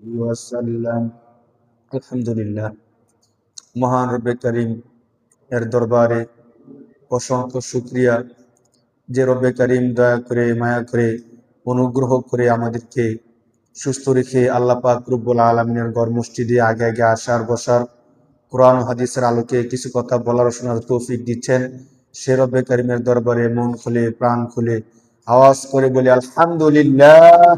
ওয়াসাল্লাম। আলহামদুলিল্লাহ, মহান রব্বে করিম এর দরবারে অসংখ্য শুকরিয়া যে রব্বে করিম দয়া করে, মায়া করে, অনুগ্রহ করে আমাদেরকে সুস্থ রেখে আল্লাহ পাক রব্বুল আলামিনের ঘর মসজিদে আগে আগে আসার বসার, কোরআন ও হাদিসের আলোকে কিছু কথা বলার ও শোনার তৌফিক দিচ্ছেন। সে রব্বে করিমের দরবারে মন খুলে প্রাণ খুলে আওয়াজ করে বলি আলহামদুলিল্লাহ।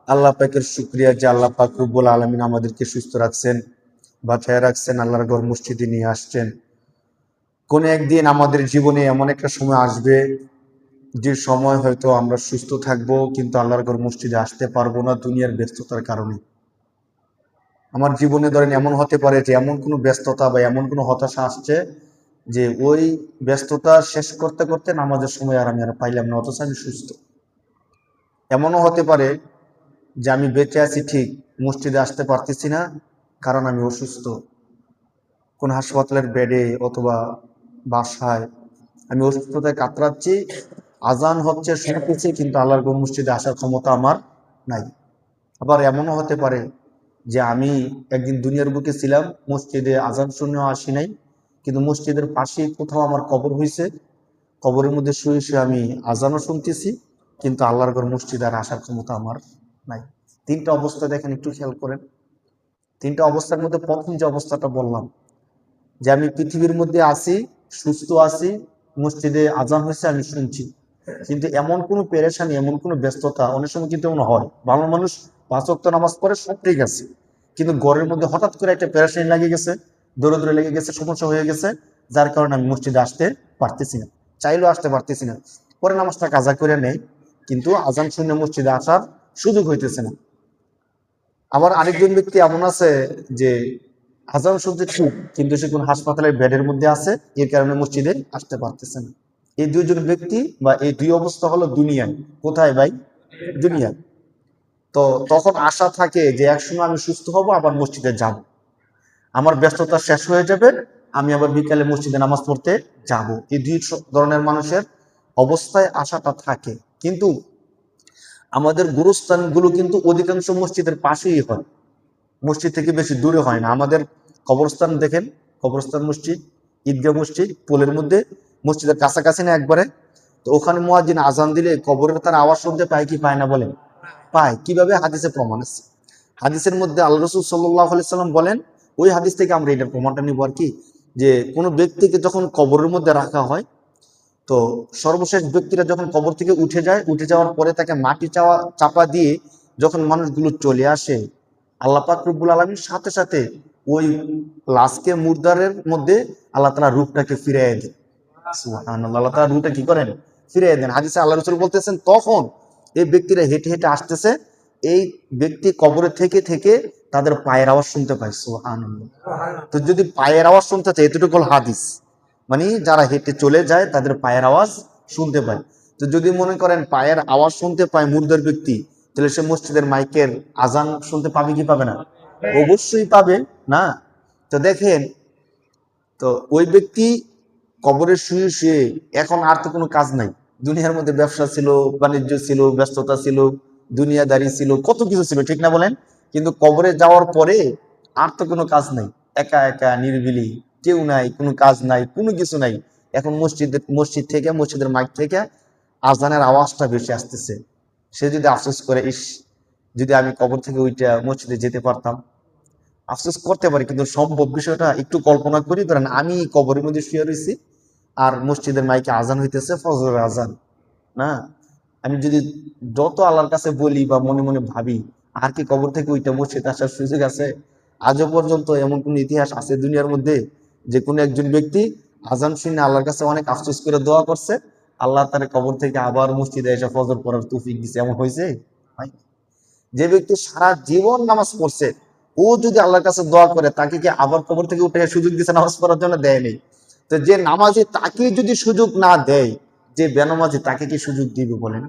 আল্লাহ পাকের শুকরিয়া যে আল্লাহ পাক রব্বুল আলামিন আমাদেরকে সুস্থ রাখছেন, বাঁচায় রাখছেন, আল্লাহর ঘর মসজিদে নিয়ে আসছেন। কোন একদিন আমাদের জীবনে এমন একটা সময় আসবে যে সময় হয়তো আমরা সুস্থ থাকবো, কিন্তু আল্লাহর ঘর মসজিদে আসতে পারবো না দুনিয়ার ব্যস্ততার কারণে। আমার জীবনে ধরেন এমন হতে পারে যে এমন কোনো ব্যস্ততা বা এমন কোনো হতাশা আসছে যে ওই ব্যস্ততা শেষ করতে করতে নামাজের সময় আর আমি আর পাইলাম না, অথচ আমি সুস্থ। এমনও হতে পারে যে আমি বেঁচে আছি ঠিক, মসজিদে আসতে পারতেছি না কারণ আমি অসুস্থ। কোন হাসপাতালের বেডে অথবা বাসায় আমি অসুস্থতায় কাতরাচ্ছি, আজান হচ্ছে, শুনতেছি, কিন্তু আল্লাহর ঘর মসজিদে আসার ক্ষমতা আমার নাই। আবার এমনও হতে পারে যে আমি একদিন দুনিয়ার বুকে ছিলাম, মসজিদে আজান শুনেও আসি নাই, কিন্তু মসজিদের পাশেই কোথাও আমার কবর হয়েছে, কবরের মধ্যে শুয়ে শুয়ে আমি আজানও শুনতেছি, কিন্তু আল্লাহর ঘর মসজিদে আর আসার ক্ষমতা আমার নাই। তিনটা অবস্থা দেখেন, একটু খেয়াল করেন। তিনটা অবস্থার মধ্যে প্রথম যে অবস্থাটা বললাম, যে আমি পৃথিবীর মধ্যে আছি, সুস্থ আছি, মসজিদে আজান হয়েছে আমি শুনছি, কিন্তু এমন কোনো পেরেশানি, এমন কোনো ব্যস্ততা, অনেক সময় কিন্তু এমন হয় ভালো মানুষ 5 ওয়াক্ত নামাজ পড়ে, সব ঠিক আছে, কিন্তু ঘরের মধ্যে হঠাৎ করে একটা পেরেশানি লেগে গেছে, দৌড়ে লেগে গেছে, সমস্যা হয়ে গেছে, যার কারণে আমি মসজিদে আসতে পারতেছি না, চাইলেও আসতে পারতেছি না। পরে নামাজটা কাজা করে নেই, কিন্তু আজান শুনে মসজিদে আসার সুযোগ হইতেছে না। আবার আরেকজন ব্যক্তি এমন আছে যে আজান শুনতে ঠিক, কিন্তু সে কোন হাসপাতালের বেডের মধ্যে আছে, এর কারণে মসজিদে আসতে পারতেছে না। এই দুইজন ব্যক্তি বা এই দুই অবস্থা হলো দুনিয়ায়। কোথায় ভাই? দুনিয়া। তো তখন আশা থাকে যে একসময় আমি সুস্থ হব, আবার মসজিদে যাব, আমার ব্যস্ততা শেষ হয়ে যাবে, আমি আবার বিকালে মসজিদে নামাজ পড়তে যাব। এই দুই ধরনের মানুষের অবস্থায় আশাটা থাকে। কিন্তু আমাদের গুরুস্থানগুলো কিন্তু অধিকাংশ মসজিদের পাশেই হয়, মসজিদ থেকে বেশি দূরে হয় না। আমাদের কবরস্থান দেখেন, কবরস্থান মসজিদ, ঈদগাহ মসজিদ পোলের মধ্যে, মসজিদের কাছাকাছি না একবারে। তো ওখানে মুয়াজ্জিন আজান দিলে কবরের তার আওয়াজ শুনতে পায় কি পায় না বলেন? পায়। কিভাবে? হাদিসে প্রমাণ আছে। হাদিসের মধ্যে আল্লাহ রাসূল সাল্লাল্লাহু আলাইহি সাল্লাম বলেন, ওই হাদিস থেকে আমরা এটার প্রমাণটা নিব আর কি, যে কোনো ব্যক্তিকে যখন কবরের মধ্যে রাখা হয়, তো সর্বশেষ ব্যক্তিরা যখন কবর থেকে উঠে যায়, উঠে যাওয়ার পরে তাকে মাটি চাপা দিয়ে যখন মানুষগুলো চলে আসে, আল্লাহ পাক রব্বুল আলামিন সাথে সাথে ওই লাশকে মুর্দারের মধ্যে আল্লাহ তাআলা রূহটাকে ফিরিয়ে দেন। সুবহানাল্লাহ, আল্লাহ তাআলা রূহটা কি করেন? ফিরিয়ে দেন। হাদিসে আল্লাহ রাসূল বলতেছেন, তখন এই ব্যক্তিরা হেঁটে হেঁটে আসতেছে, এই ব্যক্তি কবরে থেকে থেকে তাদের পায়ের আওয়াজ শুনতে পায়। সুবহানাল্লাহ। তো যদি পায়ের আওয়াজ শুনতে চায়, এতটুকু হাদিস, মানে যারা হেঁটে চলে যায় তাদের পায়ের আওয়াজ শুনতে পায়। তো যদি মনে করেন পায়ের আওয়াজ শুনতে পায় মুর্দার ব্যক্তি, তাহলে সে মসজিদের মাইকের আজান শুনতে পাবে কি পাবে না? অবশ্যই পাবে না। তো দেখেন, তো ওই ব্যক্তি কবরে শুয়ে শুয়ে, এখন আর তো কোনো কাজ নাই, দুনিয়ার মধ্যে ব্যবসা ছিল, বাণিজ্য ছিল, ব্যস্ততা ছিল, দুনিয়াদারি ছিল, কত কিছু ছিল, ঠিক না বলেন? কিন্তু কবরে যাওয়ার পরে আর তো কোনো কাজ নাই, একা একা নিরিবিলি, কেউ নাই, কোনো কাজ নাই, কোনো কিছু নাই। এখন মসজিদ থেকে, মসজিদের মাইক থেকে আজানের আওয়াজটা বেশি আসতেছে। সে যদি আফসোস করে, ইস, যদি আমি কবর থেকে ওইটা মসজিদে যেতে পারতাম। আফসোস করতে পারি, কিন্তু সম্ভব বিষয়টা একটু কল্পনা করি। ধরেন আমি কবরের মধ্যে শুয়ে রয়েছি, আর মসজিদের মাইকে আজান হইতেছে, ফজরের আজান, না? আমি যদি যত আল্লাহর কাছে বলি বা মনে মনে ভাবি, আর কি কবর থেকে ওইটা মসজিদে আসার সুযোগ আছে? আজও পর্যন্ত এমন কোন ইতিহাস আছে দুনিয়ার মধ্যে যে কোনো একজন ব্যক্তি আজান শুনে আল্লাহর কাছে অনেক আফসোস করে দোয়া করছে, আল্লাহ তার কবর থেকে আবার মসজিদে এসে ফজর পড়ার তৌফিক দিছে? এমন হয়েছে? হয়। যে ব্যক্তি সারা জীবন নামাজ পড়ছে, ও যদি আল্লাহর কাছে দোয়া করে, তাকে কি আবার কবর থেকে উঠে সুযোগ দিচ্ছে নামাজ পড়ার জন্য? দেয়নি। তো যে নামাজি তাকে যদি সুযোগ না দেয়, যে বেনামাজি তাকে কি সুযোগ দিবে বলেন?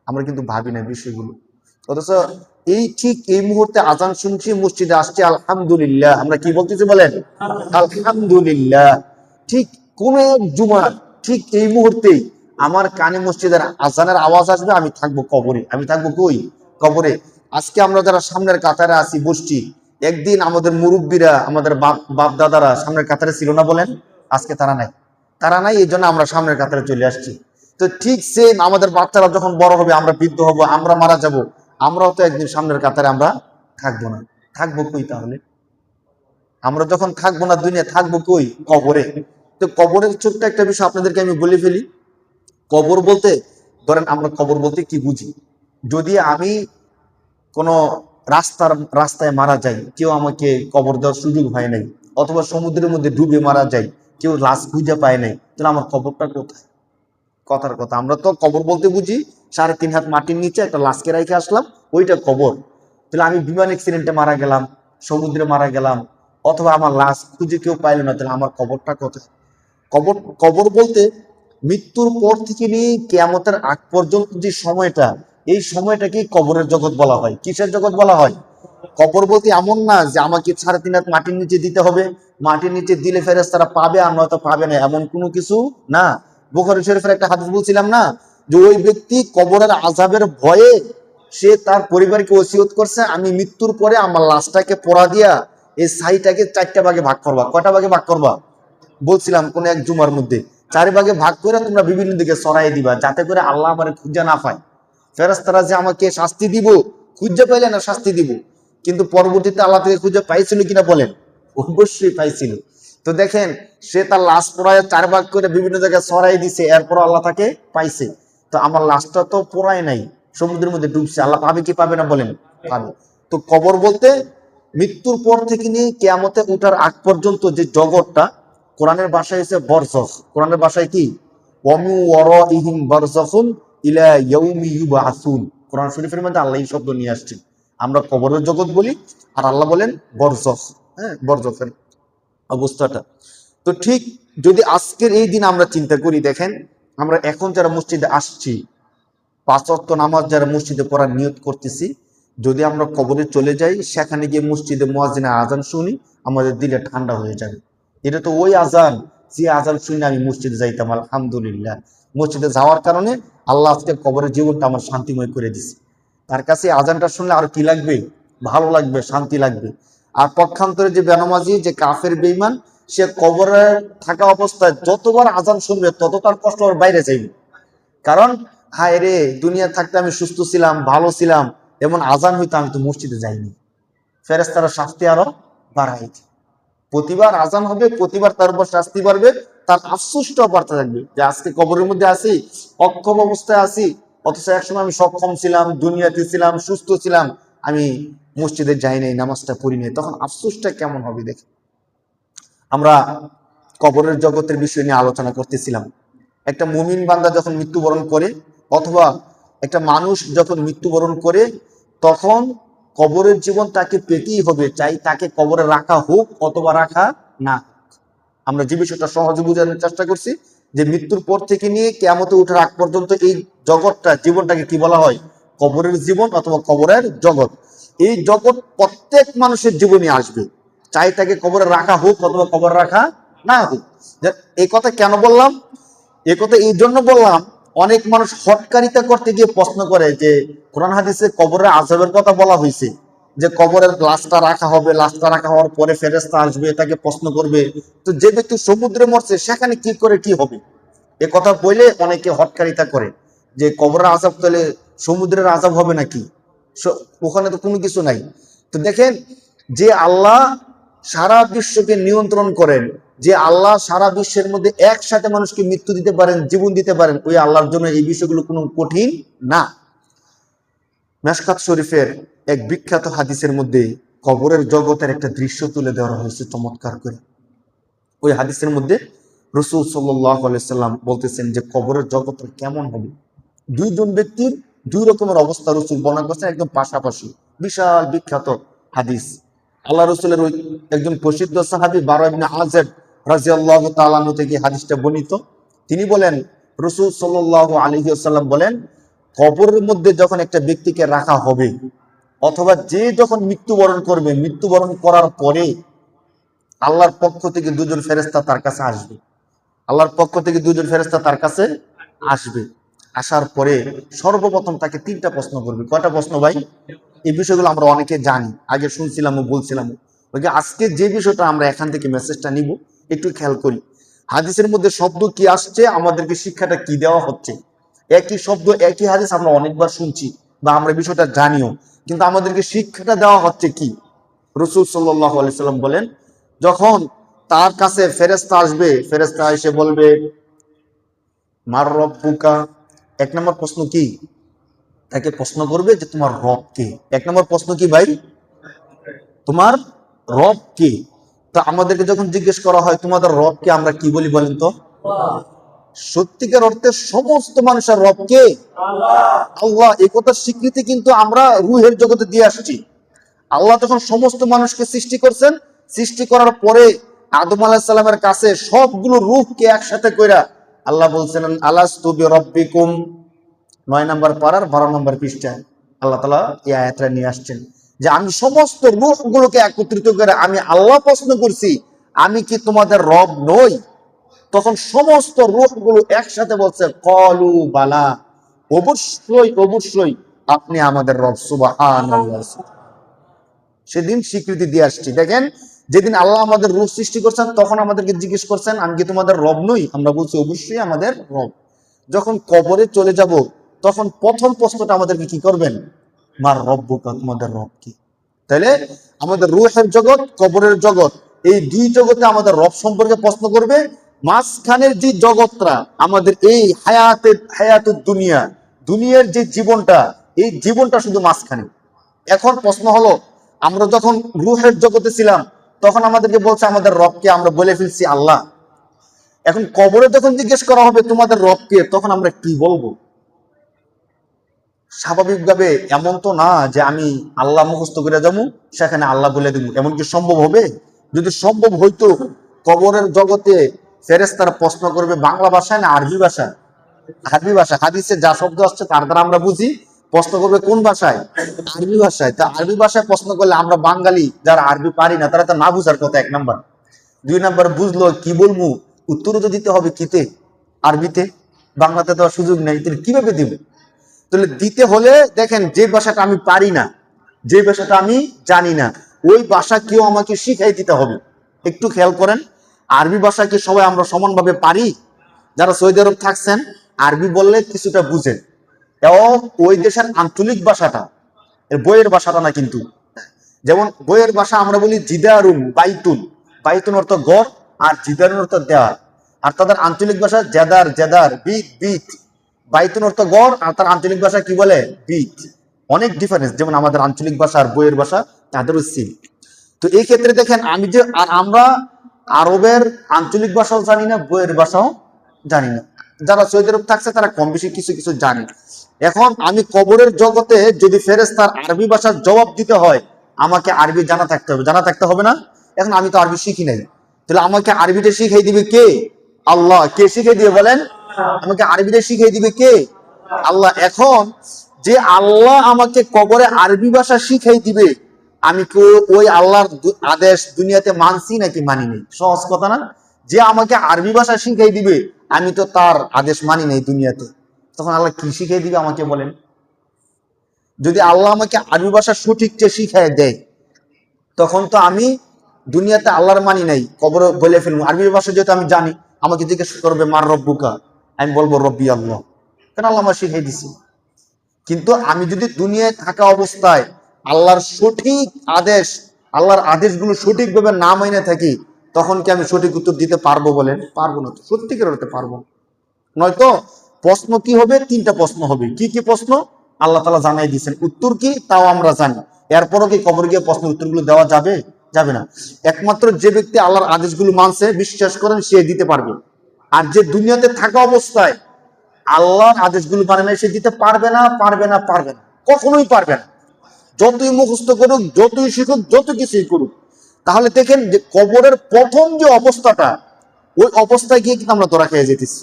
আমরা কিন্তু ভাবি না বিষয়গুলো। অথচ ঠিক এই মুহূর্তে আজান শুনছি, মসজিদে আসছি, আলহামদুলিল্লাহ, আমরা কি বলতেছি বলেন? আলহামদুলিল্লাহ। ঠিক কোন এক জুমার ঠিক এই মুহূর্তেই আমার কানে মসজিদের আজানের আওয়াজ আসবে, আমি থাকবো কবরে। আমি থাকবো কই? কবরে। আজকে আমরা যারা সামনের কাতারে আছি বসছি, একদিন আমাদের মুরব্বীরা, আমাদের বাপ বাপ দাদারা সামনের কাতারে ছিল না বলেন? আজকে তারা নাই, তারা নাই, এই জন্য আমরা সামনের কাতারে চলে আসছি। তো ঠিক সেম আমাদের বাচ্চারা যখন বড় হবে, আমরা বৃদ্ধ হব, আমরা মারা যাব, আমরাও তো একদিন সামনের কাতারে আমরা থাকবো না। থাকবো কই তাহলে? আমরা যখন থাকবো না দুনিয়া, থাকবো কই? কবরে। তো কবরের ছোট্ট একটা বিষয় আপনাদেরকে আমি বলে ফেলি। কবর বলতে, ধরেন আমরা কবর বলতে কি বুঝি? যদি আমি কোনো রাস্তায় মারা যাই, কেউ আমাকে কবর দেওয়ার সুযোগ হয় নাই, অথবা সমুদ্রের মধ্যে ডুবে মারা যাই, কেউ লাশ খুঁজে পায় নাই, তাহলে আমার কবরটা কোথায়? কথার কথা, আমরা তো কবর বলতে বুঝি 3.5 হাত মাটির নিচে একটা লাশকে রেখে আসলাম, ওইটা কবর। তাহলে আমি বিমান অ্যাক্সিডেন্টে মারা গেলাম, সমুদ্রে মারা গেলাম, অথবা আমার লাশ খুঁজে কেউ পাইল না, তাহলে আমার কবরটা কোথায়? কবর কবর বলতে মৃত্যুর পর থেকে নিয়ে কিয়ামতের আগ পর্যন্ত যে সময়টা, এই সময়টাকে কবরের জগৎ বলা হয়। কিসের জগৎ বলা হয়? কবর বলতে এমন না যে আমাকে 3.5 হাত মাটির নিচে দিতে হবে, মাটির নিচে দিলে ফেরেশতারা পাবে আর নয়তো পাবে না, এমন কোনো কিছু না। বুখারী শরীফের একটা হাদিস বলছিলাম না, যে ওই ব্যক্তি কবরের আযাবের ভয়ে সে তার পরিবারকে ওসিয়ত করছে, আমি মৃত্যুর পরে আমার লাশটাকে পোড়া দিয়া এই ছাইটাকে 4টা ভাগে ভাগ করবা। কয়টা ভাগে ভাগ করবা? বলছিলাম কোন এক জুমার মধ্যে, 4 ভাগে ভাগ করে তোমরা বিভিন্ন দিকে ছড়াই দিবা, যাতে করে আল্লাহ আমার খুঁজে না পায়। ফেরেশতারা যে আমাকে শাস্তি দিব, খুঁজে পাইলে না শাস্তি দিব, কিন্তু পরবর্তীতে আল্লাহ থেকে খুঁজে পাইছিল কিনা বলেন? অবশ্যই পাইছিল। তো দেখেন, সে তার লাশ পোড়ায় 4 ভাগ করে বিভিন্ন জায়গায় ছড়াই দিছে, এরপর আল্লাহ তাকে পাইছে। তো আমার লাশটা তো পোড়ায় নাই, সমুদ্রের মধ্যে ডুবছে, আল্লাহ পাবে কি পাবে না বলেন? পাবে। তো কবর বলতে মৃত্যুর পর থেকে নিয়ে কিয়ামতে উঠার আগ পর্যন্ত যে জগৎটা, কোরআনের ভাষায় হচ্ছে বরজখ। কোরআনের ভাষায় কি? ওয়ামিন ওয়ারাইহিম বারযাখুন ইলা ইয়াউমি ইউবআসুন। কোরআন শরীফের মধ্যে আল্লাহ এই শব্দ নিয়ে আসছেন। আমরা কবরের জগৎ বলি, আর আল্লাহ বলেন বরজখ। হ্যাঁ, বরজখের অবস্থাটা। তো ঠিক যদি আজকের এই দিন আমরা চিন্তা করি, দেখেন আমরা এখন যারা মসজিদে আসছি, 5 ওয়াক্ত নামাজ যারা মসজিদে পড়ার নিয়ত করতেছি, যদি আমরা কবরে চলে যাই, সেখানে গিয়ে মসজিদে মুয়াজ্জিনের আজান শুনি, আমাদের দিলে ঠান্ডা হয়ে যাবে। এটা তো ওই আজান, যে আজান শুনে আমি মসজিদে যাইতাম। আলহামদুলিল্লাহ, মসজিদে যাওয়ার কারণে আল্লাহ আজকে কবরের জীবনটা আমার শান্তিময় করে দিছে। তার কাছে আজানটা শুনলে আর কি লাগবে? ভালো লাগবে, শান্তি লাগবে। আর পক্ষান্তরে যে বেনামাজি, যে কাফের বেঈমান, সে কবরে থাকা অবস্থায় যতবার আজান শুনবে তত তার কষ্ট ওর বাইরে যাইবে। কারণ হায় রে, দুনিয়া থাকতে আমি সুস্থ ছিলাম, ভালো ছিলাম, এমন আজান হইতো আমি তো মসজিদে যাইনি। ফেরেশতারা শাস্তি আরো বাড়াই। প্রতিবার আজান হবে, প্রতিবার তার উপর শাস্তি বাড়বে, তার আফসোসটাও বাড়তে থাকবে যে আজকে কবরের মধ্যে আছি, অক্ষম অবস্থায় আছি, অথচ একসময় আমি সক্ষম ছিলাম, দুনিয়াতে ছিলাম, সুস্থ ছিলাম, আমি মসজিদে যাই নাই, নামাজটা পড়ি নাই, তখন আফসোসটা কেমন হবে দেখি। আমরা কবরের জগতের বিষয় নিয়ে আলোচনা করতেছিলাম। একটা মুমিন বান্দা যখন মৃত্যুবরণ করে, অথবা একটা মানুষ যখন মৃত্যুবরণ করে, তখন কবরের জীবন তাকে পেতেই হবে, চাই তাকে কবরে রাখা হোক অথবা রাখা না। আমরা যে বিষয়টা সহজে বোঝানোর চেষ্টা করছি, যে মৃত্যুর পর থেকে নিয়ে কিয়ামতে ওঠার আগ পর্যন্ত এই জগৎটা, জীবনটাকে কি বলা হয়? কবরের জীবন অথবা কবরের জগৎ। এই জগৎ প্রত্যেক মানুষের জীবনে আসবে, চাই তাকে কবরে রাখা হোক অথবা কবরে রাখা না হোক। এই কথা কেন বললাম? এ কথা এই জন্য বললাম, অনেক মানুষ হটকারিতা করতে গিয়ে প্রশ্ন করে যে কোরআন হাদিসে কবরের আযাবের কথা বলা হয়েছে, যে কবরের লাশটা রাখা হবে, লাশটা রাখা হওয়ার পরে ফেরেশতা আসবে, তাকে প্রশ্ন করবে, তো যে ব্যক্তি সমুদ্রে মরছে সেখানে কি করে কি হবে? এ কথা বলে অনেকে হটকারিতা করে যে কবরের আযাব তাহলে সমুদ্রের আযাব হবে নাকি, ওখানে তো কোনো কিছু নাই। তো দেখেন, যে আল্লাহ সারা বিশ্বকে নিয়ন্ত্রণ করেন, যে আল্লাহ সারা বিশ্বের মধ্যে একসাথে মানুষকে মৃত্যু দিতে পারেন, জীবন দিতে পারেন, ওই আল্লাহর জন্য এই বিষয়গুলো কোনো কঠিন না। মিশকাত শরীফের এক বিখ্যাত হাদিসের মধ্যে কবরের জগতের একটা দৃশ্য তুলে দেওয়া হয়েছে চমৎকার করে। ওই হাদিসের মধ্যে রাসূল সাল্লাল্লাহু আলাইহি সাল্লাম বলতেছেন যে কবরের জগৎটা কেমন হবে। দুইজন ব্যক্তির দুই রকমের অবস্থা রাসূল বর্ণনা করছেন, একদম পাশাপাশি, বিশাল বিখ্যাত হাদিস। আল্লাহ রাসূলের ওই একজন প্রসিদ্ধ সাহাবী বারা ইবনে আযিব রাদিয়াল্লাহু তাআলা আনহু থেকে হাদিসটা বর্ণিত। তিনি বলেন, রাসূল সাল্লাল্লাহু আলাইহি ওয়াসাল্লাম বলেন, কবরের মধ্যে যখন একটা ব্যক্তিকে রাখা হবে, অথবা যে যখন মৃত্যুবরণ করবে, মৃত্যুবরণ করার পরে আল্লাহর পক্ষ থেকে দুজন ফেরেশতা তার কাছে আসবে। আল্লাহর পক্ষ থেকে দুজন ফেরেশতা তার কাছে আসবে। আসার পরে সর্বপ্রথম তাকে 3টা প্রশ্ন করবে। কয়টা প্রশ্ন ভাই? এই বিষয়গুলো আমরা অনেকে জানি, আগে শুনছিলাম ও বলছিলাম। আজকে যে বিষয়টা আমরা এখান থেকে মেসেজটা নিব, একটু খেয়াল করি হাদিসের মধ্যে শব্দ কি আসছে, আমাদেরকে শিক্ষাটা কি দেওয়া হচ্ছে। একই শব্দ একই হাদিস আমরা অনেকবার শুনছি বা আমরা বিষয়টা জানিও, কিন্তু আমাদেরকে শিক্ষাটা দেওয়া হচ্ছে কি। রাসূল সাল্লাল্লাহু আলাইহি সাল্লাম বলেন, যখন তার কাছে ফেরেশতা আসবে, ফেরেশতা এসে বলবে মার রব্বুকা, এক নম্বর প্রশ্ন কি, তাকে প্রশ্ন করবে যে তোমার রব কে। এক নম্বর প্রশ্ন কি ভাই, তোমার রব কে। তো আমাদেরকে যখন জিজ্ঞেস করা হয় তোমাদের রব কে, আমরা কি বলি বলেন তো? সত্যিকার অর্থে সমস্ত মানুষের রব কে? আল্লাহ। এই কথার স্বীকৃতি কিন্তু আমরা রুহের জগতে দিয়ে আসছি। আল্লাহ যখন সমস্ত মানুষকে সৃষ্টি করছেন, সৃষ্টি করার পরে আদম আলাইহিস সালামের কাছে সবগুলো রূহকে একসাথে কইরা আল্লাহ বলছিলেন আলাস্তু বিরাব্বিকুম, 9 নম্বর পারার 12 নম্বর পৃষ্ঠায় আল্লাহ তাআলা এই আয়াতটা নিয়ে আসছেন যে আমি সমস্ত রূহগুলোকে একত্রিত করে আমি আল্লাহ প্রশ্ন করছি, আমি কি তোমাদের রব নই? তখন সমস্ত রূহগুলো একসাথে বলছে ক্বালু বালা, অবশ্যই অবশ্যই আপনি আমাদের রব। সুবহানাল্লাহ। সেদিন স্বীকৃতি দিয়ে আসছি। দেখেন, যেদিন আল্লাহ আমাদের রূহ সৃষ্টি করছেন তখন আমাদেরকে জিজ্ঞেস করছেন আমি কি তোমাদের রব নই? আমরা বলছি অবশ্যই আমাদের রব। যখন কবরে চলে যাব তখন প্রথম প্রশ্নটা আমাদেরকে কি করবেন, মার রব্বুকা, তোমাদের রব কি। তাহলে আমাদের রূহের জগৎ, কবরের জগৎ, এই দুই জগতে আমাদের রব সম্পর্কে প্রশ্ন করবে। মাঝখানের যে জগৎটা আমাদের এই হায়াতুদ দুনিয়া, দুনিয়ার যে জীবনটা, এই জীবনটা শুধু মাঝখানে। এখন প্রশ্ন হলো, আমরা যখন রূহের জগতে ছিলাম তখন আমাদেরকে বলছে আমাদের রবকে, আমরা বলে ফেলছি আল্লাহ। এখন কবরে যখন জিজ্ঞেস করা হবে তোমাদের রবকে, তখন আমরা কি বলবো? স্বাভাবিকভাবে এমন তো না যে আমি আল্লাহ মুখস্থ করে যাবো, সেখানে আল্লাহ বলে দেবো, এমন কি সম্ভব হবে? যদি সম্ভব হইতো, কবরের জগতে ফেরেশতারা প্রশ্ন করবে বাংলা ভাষায় না আরবি ভাষা? আরবি ভাষা। হাদিসে যা শব্দ আসছে তার দ্বারা আমরা বুঝি, প্রশ্ন করবে কোন ভাষায়? আরবি ভাষায়। তা আরবি ভাষায় প্রশ্ন করলে আমরা বাঙালি যারা আরবি পারি না, তারা তো না বুঝার কথা, এক নাম্বার। দুই নাম্বার, বুঝলো কি বলবো, উত্তরও তো দিতে হবে কিতে, আরবিতে। বাংলাতে তো সুযোগ নেই, তাহলে কিভাবে দিব? তাহলে দিতে হলে দেখেন, যে ভাষাটা আমি পারি না, যে ভাষাটা আমি জানি না, ওই ভাষা কেউ আমাকে শিখাই দিতে হবে। একটু খেয়াল করেন, আরবি ভাষা কি সবাই আমরা সমানভাবে পারি? যারা সৌদি আরব থাকছেন, আরবি বললে কিছুটা বুঝেন, এবং ওই দেশের আঞ্চলিক ভাষাটা, বইয়ের ভাষাটা না কিন্তু। যেমন বইয়ের ভাষা আমরা বলি জিদারুন বাইতুন, বাইতুন অর্থ ঘর আর জিদারুন অর্থ দেওয়াল। আর তাদের আঞ্চলিক ভাষা জেদার, জেদার, বিত, বিত। বাইতুন অর্থ গড় আর তার আঞ্চলিক ভাষা কি বলে, বিট। অনেক ডিফারেন্স, যেমন আমাদের আঞ্চলিক ভাষা আর বইয়ের ভাষা তাদেরও সেম। তো এই ক্ষেত্রে দেখেন, আমি যে আর আমরা আরবের আঞ্চলিক ভাষাও জানি না, বইয়ের ভাষাও জানি না। যারা সৌদি আরব থাকছে তারা কম বেশি কিছু কিছু জানে। এখন আমি কবরের জগতে যদি ফেরেশতার আরবি ভাষার জবাব দিতে হয়, আমাকে আরবি জানা থাকতে হবে, জানা থাকতে হবে না? এখন আমি তো আরবি শিখি নাই, তাহলে আমাকে আরবিটা শিখাই দিবে কে? আল্লাহ। কে শিখাই দিবে বলেন? আমাকে আরবিটা শিখাই দিবে কে? আল্লাহ। এখন যে আল্লাহ আমাকে কবরে আরবি ভাষা শিখাই দিবে, আমি কি ওই আল্লাহর আদেশ দুনিয়াতে মানছি নাকি মানি নেই? সহজ কথা না? যে আমাকে আরবি ভাষা শিখাই দিবে, আমি তো তার আদেশ মানি নাই দুনিয়াতে, তখন আল্লাহ কি শিখাই দিবে আমাকে বলেন? যদি আল্লাহ আমাকে আরবি ভাষা সঠিকটা শিখাই দেয়, তখন তো আমি দুনিয়াতে আল্লাহর মানি নাই, কবরে বলে ফেলবো। আরবি ভাষা যেহেতু আমি জানি, আমাকে জিজ্ঞেস করবে মার রব্বুকা, আমি বলবো রব্বি আল্লাহ, কেন আল্লাহ আমার শিখাই দিছি। কিন্তু আমি যদি দুনিয়ায় থাকা অবস্থায় আল্লাহর সঠিক আদেশ, আল্লাহর আদেশগুলো সঠিকভাবে না মেনে থাকি, তখন কি আমি সঠিক উত্তর দিতে পারবো বলেন? পারবো না। সত্যিকার হতে পারবো নয়তো প্রশ্ন কি হবে, তিনটা প্রশ্ন হবে। কি কি প্রশ্ন আল্লাহ তাআলা জানাই দিয়েছেন, উত্তর কি তাও আমরা জানি। এরপরও কি কবর গিয়ে প্রশ্নের উত্তরগুলো দেওয়া যাবে? যাবে না। একমাত্র যে ব্যক্তি আল্লাহর আদেশগুলো মানছে, বিশ্বাস করেন, সে দিতে পারবে। আর যে দুনিয়াতে থাকা অবস্থায় আল্লাহর আদেশগুলো মানে না, সে দিতে পারবে না, পারবে না, পারবে না, কখনোই পারবে না। যতই মুখস্থ করুক, যতই শিখুক, যত কিছুই করুক। তাহলে দেখেন যে কবরের প্রথম যে অবস্থাটা, ওই অবস্থায় গিয়ে কিন্তু আমরা ধরা খেয়ে যেতেছি।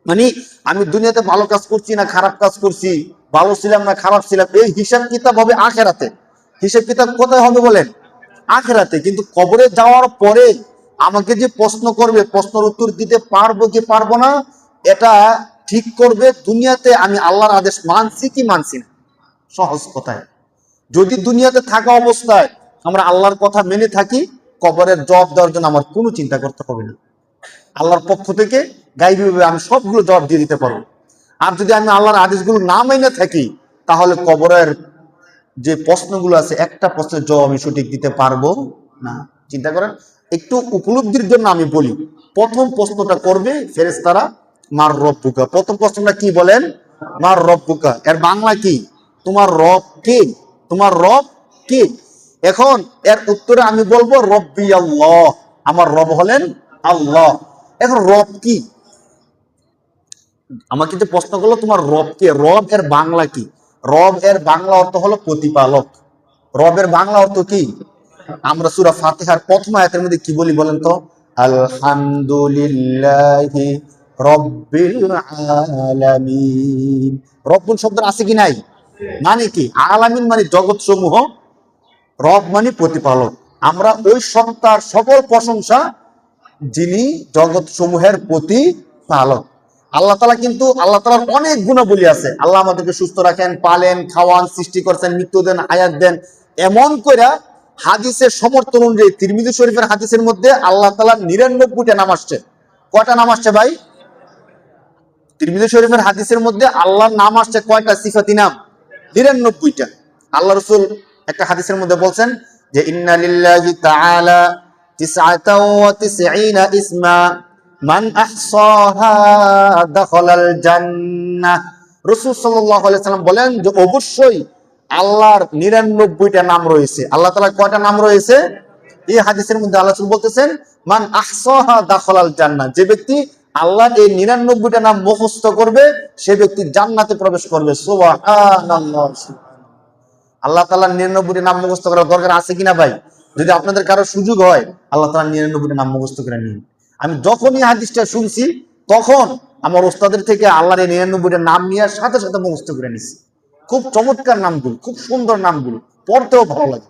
মানে আমি দুনিয়াতে ভালো কাজ করছি না খারাপ কাজ করছি, ভালো ছিলাম না খারাপ ছিলাম, এই হিসাব কিতাব হবে আখেরাতে। হিসাব কিতাব কোথায় হবে বলেন? আখেরাতে। কিন্তু কবরে যাওয়ার পরে আমাকে যে প্রশ্ন করবে, প্রশ্নের উত্তর দিতে পারবো কি পারবো না, এটা ঠিক করবে দুনিয়াতে আমি আল্লাহর আদেশ মানছি কি মানছি না। সহজ কথায় যদি দুনিয়াতে থাকা অবস্থায় আমরা আল্লাহর কথা মেনে থাকি, কবরের জবাব দেওয়ার জন্য আমার কোনো চিন্তা করতে হবে না। আল্লাহর পক্ষ থেকে গাইবীভাবে আমি সবগুলো জবাব দিয়ে দিতে পারবো। আর যদি আমি আল্লাহর আদেশগুলো না মেনে থাকি, তাহলে কবরের যে প্রশ্নগুলো আছে, একটা প্রশ্নের জবাব আমি সঠিক দিতে পারবো না। চিন্তা করেন, একটু উপলব্ধির জন্য আমি বলি, প্রথম প্রশ্নটা করবে ফেরেশতারা, মার রব্বুকা। প্রথম প্রশ্নটা কি বলেন? মার রব্বুকা। এর বাংলা কি? তোমার রব কে? তোমার রব কে? এখন এর উত্তরে আমি বলবো রব্বি আল্লাহ, আমার রব হলেন আল্লাহ। এখন রব কি? আমাকে যে প্রশ্ন করলো তোমার রব কে, রব এর বাংলা কি? রব এর বাংলা অর্থ হলো প্রতিপালক। রবের বাংলা অর্থ কি? আমরা সূরা ফাতিহার প্রথম আয়াতের মধ্যে কি বলি বলেন তো? আলহামদুলিল্লাহি রব্বিল আলামিন। রব্বুল শব্দ আছে কি নাই? মানে কি? আলামিন মানে জগৎ সমূহ, রব মানে প্রতিপালক। আমরা ওই সত্তার সকল প্রশংসা যিনি জগৎ সমূহের প্রতিপালক। আল্লাহ তাআলা, কিন্তু আল্লাহ তাআলার অনেক গুণাবলী আছে। আল্লাহ আমাদেরকে সুস্থ রাখেন, পালেন, খাওয়ান, সৃষ্টি করছেন, মৃত্যু দেন, হায়াত দেন। এমন করে হাদিসের সমর্থন অনুযায়ী তিরমিজি শরীফের হাদিসের মধ্যে আল্লাহ তাআলার 99টা নাম আসছে। কয়টা নাম আসছে ভাই? তিরমিজি শরীফের হাদিসের মধ্যে আল্লাহর নাম আসছে কয়টা? সিফাতি নাম 99টা। আল্লাহ রাসূল একটা হাদিসের মধ্যে বলছেন যে ইন্না লিল্লাহি তাআলা 99 ইসমা মান আহসাহা দাখালাল জান্নাহ। রাসূল সাল্লাল্লাহু আলাইহি সাল্লাম বলেন যে অবশ্যই আল্লাহর 99টা নাম রয়েছে। আল্লাহ তাআলার কয়টা নাম রয়েছে? এই হাদিসের মধ্যে আল্লাহ রাসূল বলতেছেন মান আহসাহা দাখালাল জান্নাহ, যে ব্যক্তি আল্লাহর এই 99টা নাম মুখস্থ করবে সে ব্যক্তি জান্নাতে প্রবেশ করবে। সুবহানাল্লাহ। আল্লাহ তাআলার 99টা নাম মুখস্থ করার দরকার আছে কিনা ভাই? যদি আপনাদের কারো সুযোগ হয়, আল্লাহ তাআলার 99টা নাম মুখস্থ করে নিন। আমি যখনই হাদিসটা শুনছি তখন আমার ওস্তাদের থেকে আল্লাহর এই 99টা নাম নিয়ে সাথে সাথে মুখস্থ করে নিছি। খুব চমৎকার নামগুলো, খুব সুন্দর নামগুলো, পড়তেও ভালো লাগে।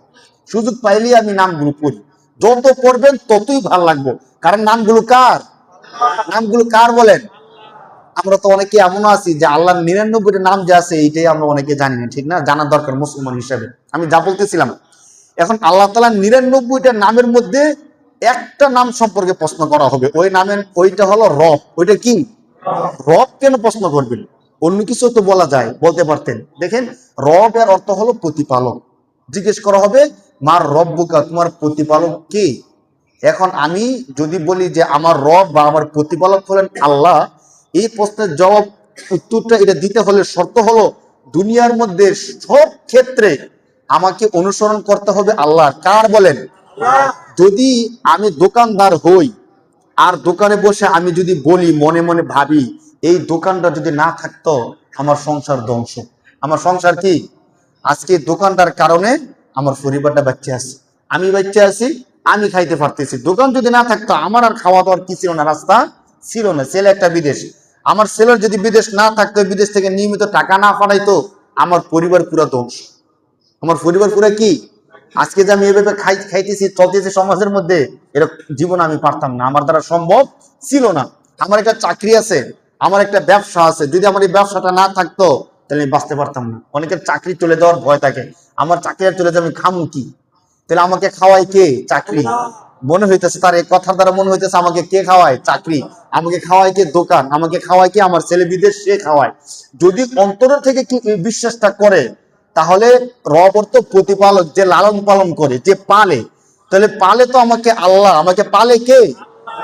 সুযোগ পাইলেই আমি নামগুলো পড়ি। যত পড়বেন ততই ভালো লাগবে, কারণ নামগুলো কার? নামগুলো কার বলেন? আমরা তো অনেকে এমনও আছি যে আল্লাহর 99টা নাম যে আছে এইটাই আমরা অনেকে জানি না, ঠিক না? জানার দরকার মুসলমান হিসেবে। আমি যা বলতেছিলাম, এখন আল্লাহ তাআলার 99টা নামের মধ্যে একটা নাম সম্পর্কে প্রশ্ন করা হবে। ওই নামের ওইটা হলো রব। ওইটা কি? রব কেন প্রশ্ন করবেন? অন্য কিছু তো বলা যায়, বলতে পারতেন। দেখেন, রব এর অর্থ হলো প্রতিপালক। জিজ্ঞেস করা হবে মার রব্বুকা, তোমার প্রতিপালক কে? এখন আমি যদি বলি যে আমার রব বা আমার প্রতিপালক হলেন আল্লাহ, এই প্রশ্নের জবাব উত্তরটা এটা দিতে হলে শর্ত হলো দুনিয়ার মধ্যে সব ক্ষেত্রে আমাকে অনুসরণ করতে হবে আল্লাহ। কার বলেন? যদি আমি দোকানদার হই আর দোকানে বসে আমি যদি বলি, মনে মনে ভাবি এই দোকানটা যদি না থাকতো আমার সংসার ধ্বংস। আমার সংসার কি? আজকে দোকানটার কারণে আমার পরিবারটা বাচ্চা আছে, আমি বাচ্চা আছি, আমি খাইতে পারতেছি। দোকান যদি না থাকতো আমার আর খাওয়া দাওয়ার কি ছিল না, রাস্তা ছিল না। ছেলে একটা বিদেশ, আমার ছেলের যদি বিদেশ না থাকতো, বিদেশ থেকে নিয়মিত টাকা না পাঠাইতো, আমার পরিবার পুরা ধ্বংস। আমার পরিবার পুরা কি? আজকে যে আমি এভাবে খাইতেছি, চলতেছি সমাজের মধ্যে, এরকম জীবন আমি পারতাম না, আমার দ্বারা সম্ভব ছিল না। আমার একটা চাকরি আছে, আমার একটা ব্যবসা আছে, যদি আমার এই ব্যবসাটা না থাকতো তাহলে আমি বাঁচতে পারতাম না। অনেকের চাকরি চলে যাওয়ার ভয় থাকে, আমার চাকরি আর চলে যাবে, আমি খামু কি? তাহলে আমাকে খাওয়াই কে? চাকরি। মনে হইতেছে তার এই কথার দ্বারা মনে হইতেছে আমাকে কে খাওয়ায়? চাকরি। আমাকে খাওয়ায় কে? দোকান। আমাকে খাওয়ায় কে? আমার ছেলে বিদেশ, সে খাওয়ায়। যদি অন্তরের থেকে কি এই বিশ্বাসটা করে, তাহলে রব অর্থ প্রতিপালক, যে লালন পালন করে, যে পালে। তাহলে পালে তো আমাকে আল্লাহ, আমাকে পালে কে?